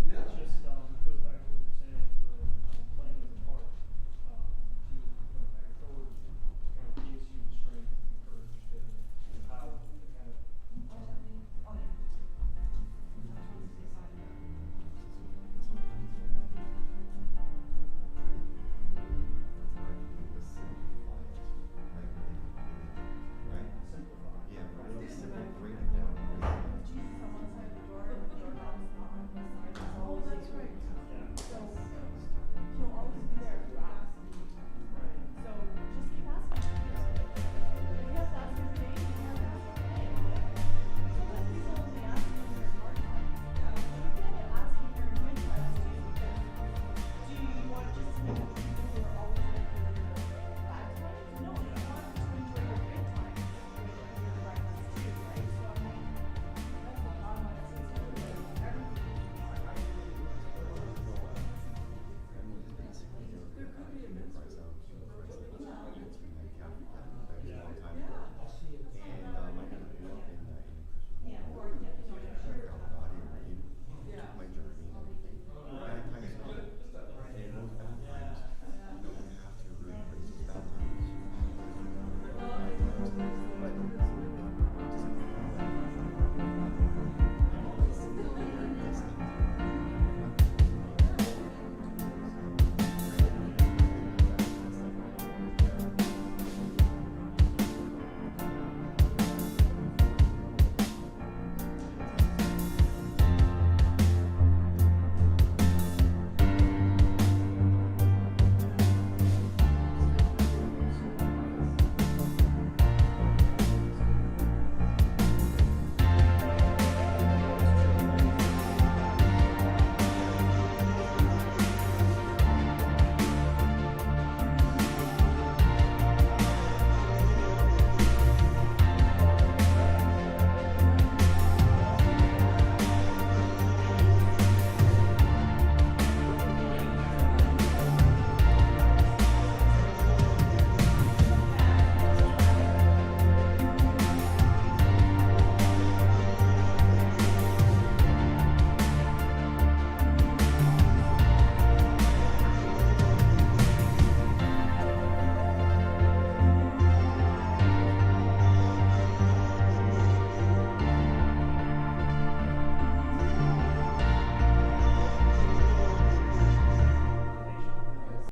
Yeah. It's just, goes back to what you're saying, playing with the part, to, back and forward, kind of gives you the strength and courage to, how to kind of, simplify. Yeah, right. Break it down. Jesus on one side of the door, and the doorknob's not on this side. Oh, that's right. Yeah. So, he'll always be there if you ask. Right. So, just keep asking. If you have to ask his name, you have to ask his name. Sometimes people only ask when there's hard times. Yeah. You can't ask when you're in good times too, because do you want just to be with people who are always there for your bad times? No, you want to enjoy your good times when you're the right ones too, right? So, I mean, that's what God wants us to do. Everything. There could be a mystery. I'll see it. And I kind of grew up in Yeah, or, you know, I'm sure. Yeah. my journey. Bad times come. And those bad times, you don't have to really embrace those bad times.